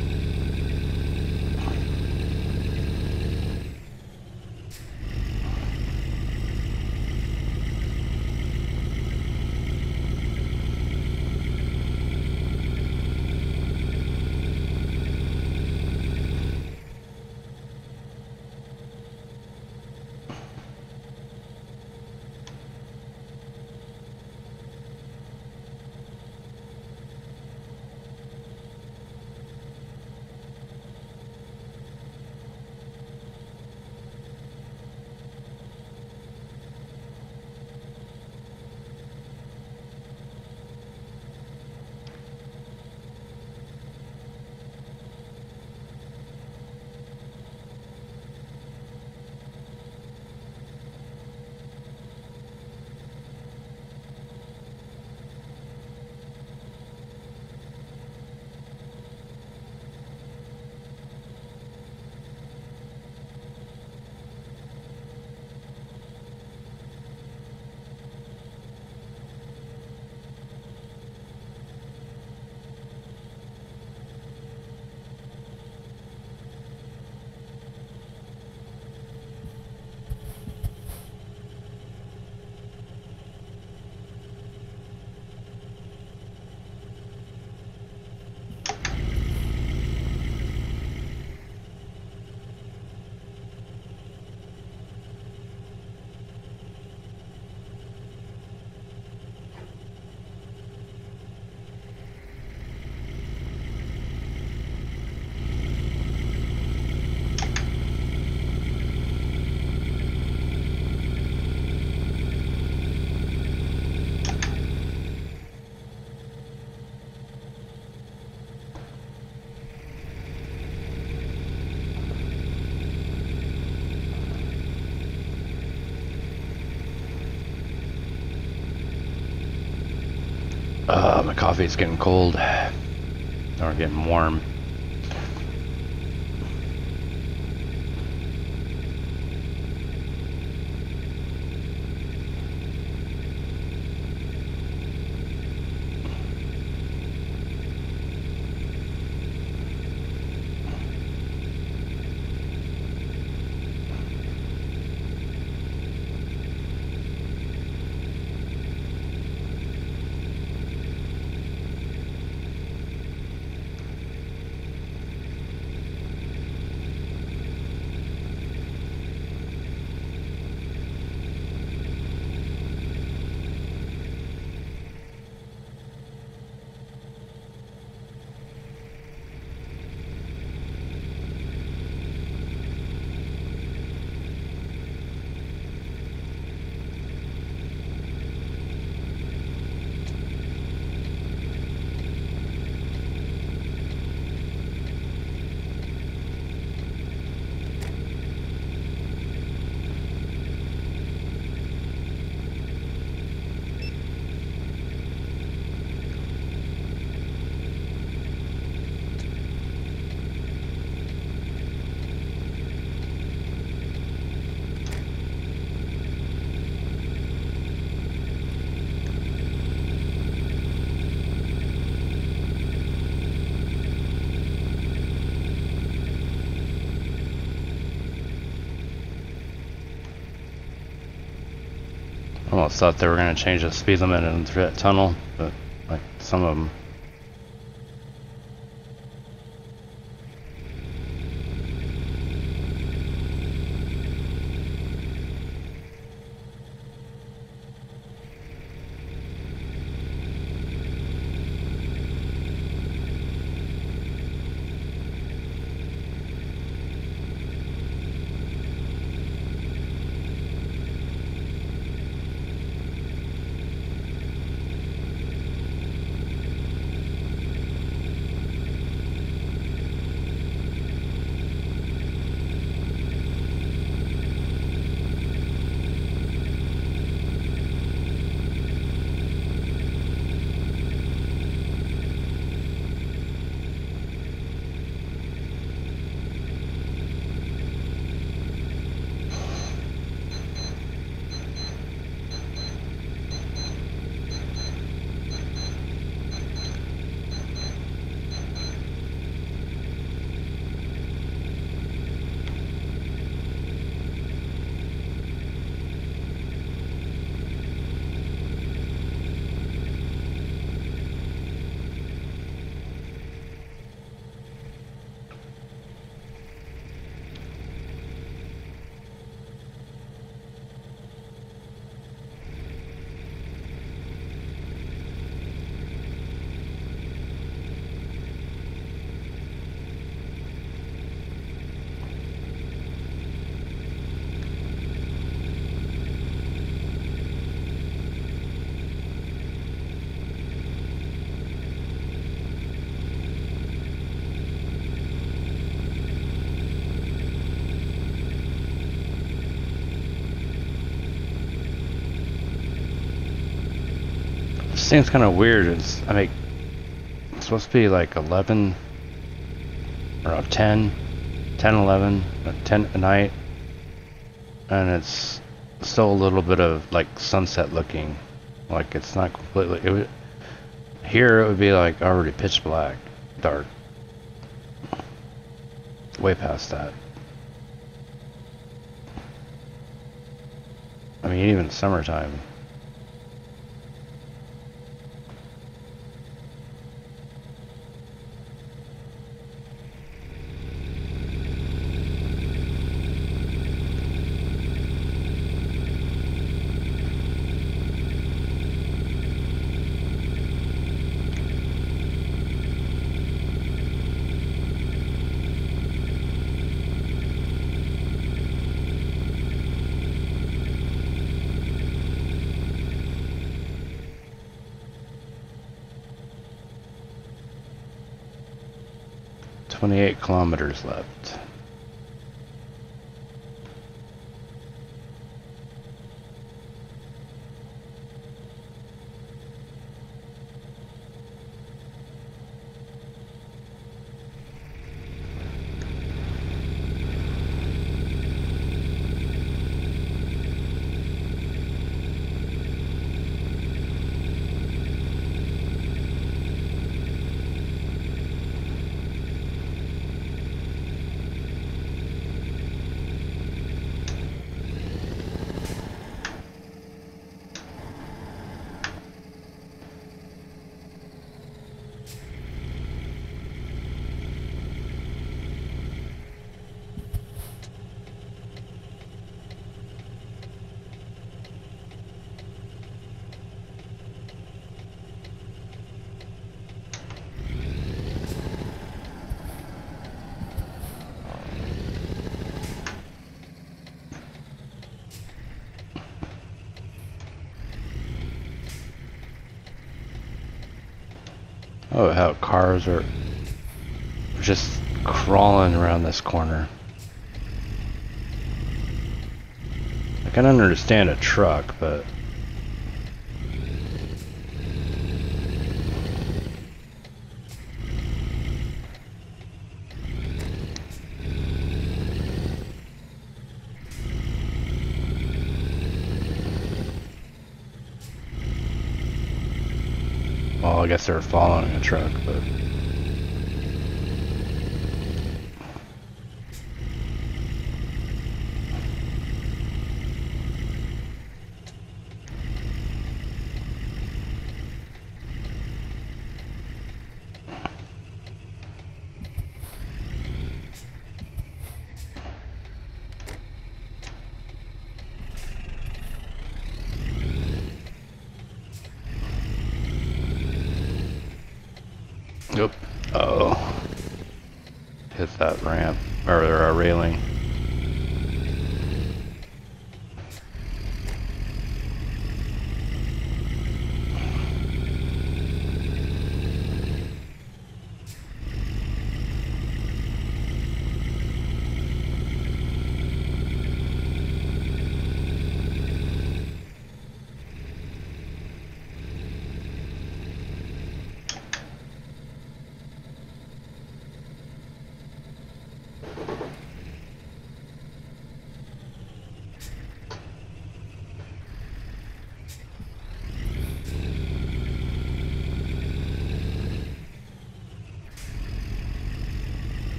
Speaker 1: my coffee's getting cold, or getting warm. I almost thought they were going to change the speed limit in through that tunnel, but like some of them. thing's kind of weird. It's supposed to be like 11 or 10, 11, or 10 at night, and it's still a little bit of like sunset looking. Like it's not completely. Here it would be like already pitch black, dark. Way past that. I mean, even summertime. .28 kilometers left. Oh, how cars are just crawling around this corner. I can understand a truck, but well, I guess they were following a truck, but Oop. Uh-oh. Hit that ramp, or a railing.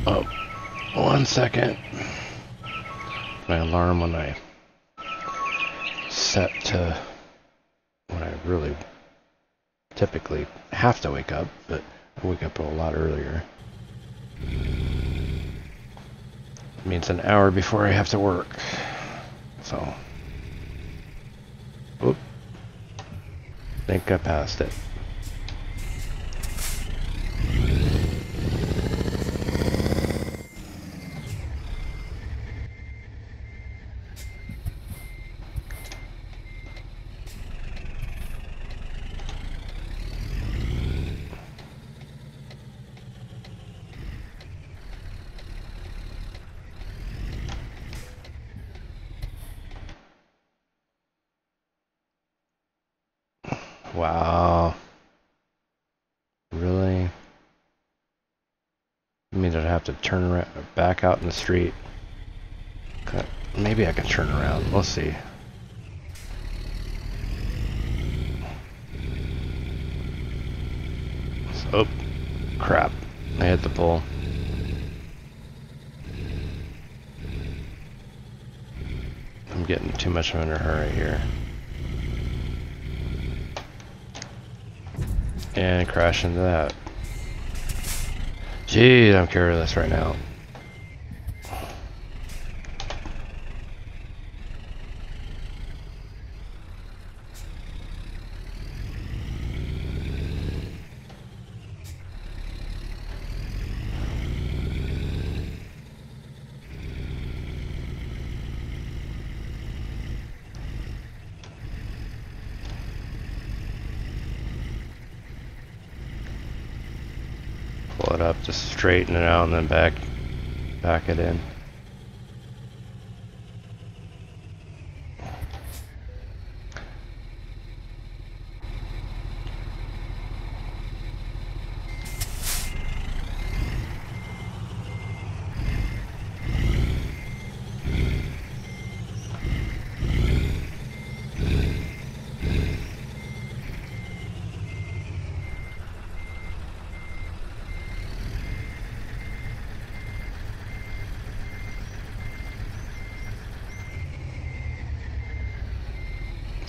Speaker 1: Oh, 1 second. My alarm when I set to when I really typically have to wake up, but I wake up a lot earlier. It means an hour before I have to work. So, oop, think I passed it. Wow. Really? I mean, I'd have to turn around, back out in the street. Maybe I can turn around. We'll see. Oh, crap. I hit the pole. I'm getting too much of in a hurry here. And crash into that. Gee, I'm careless right now. Pull it up, just straighten it out, and then back it in.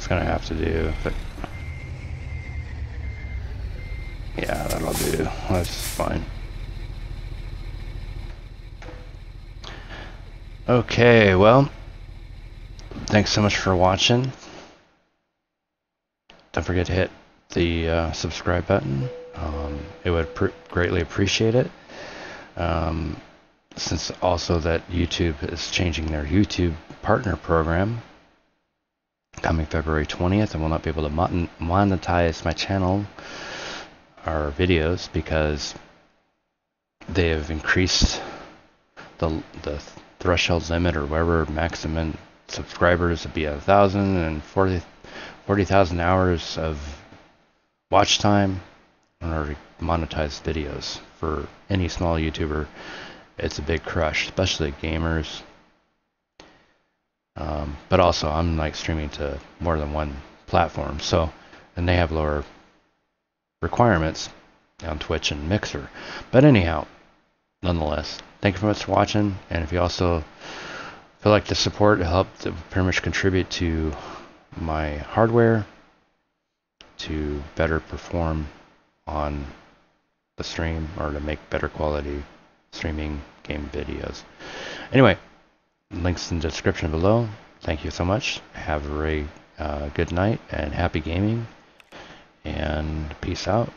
Speaker 1: Gonna have to do, but yeah, that'll do. That's fine. Okay, well, thanks so much for watching. Don't forget to hit the subscribe button. It would greatly appreciate it. Since also that YouTube is changing their YouTube partner program coming February 20th, I will not be able to monetize my channel or videos because they have increased the threshold limit, or whatever maximum subscribers to be 1,000 and 40,000 hours of watch time in order to monetize videos. For any small YouTuber, it's a big crush, especially gamers. But also, I'm like streaming to more than one platform, so, and they have lower requirements on Twitch and Mixer. But anyhow, nonetheless, thank you very much for watching. And if you also feel like the support help to pretty much contribute to my hardware to better perform on the stream, or to make better quality streaming game videos. Anyway, links in the description below. Thank you so much. Have a very good night and happy gaming, and peace out.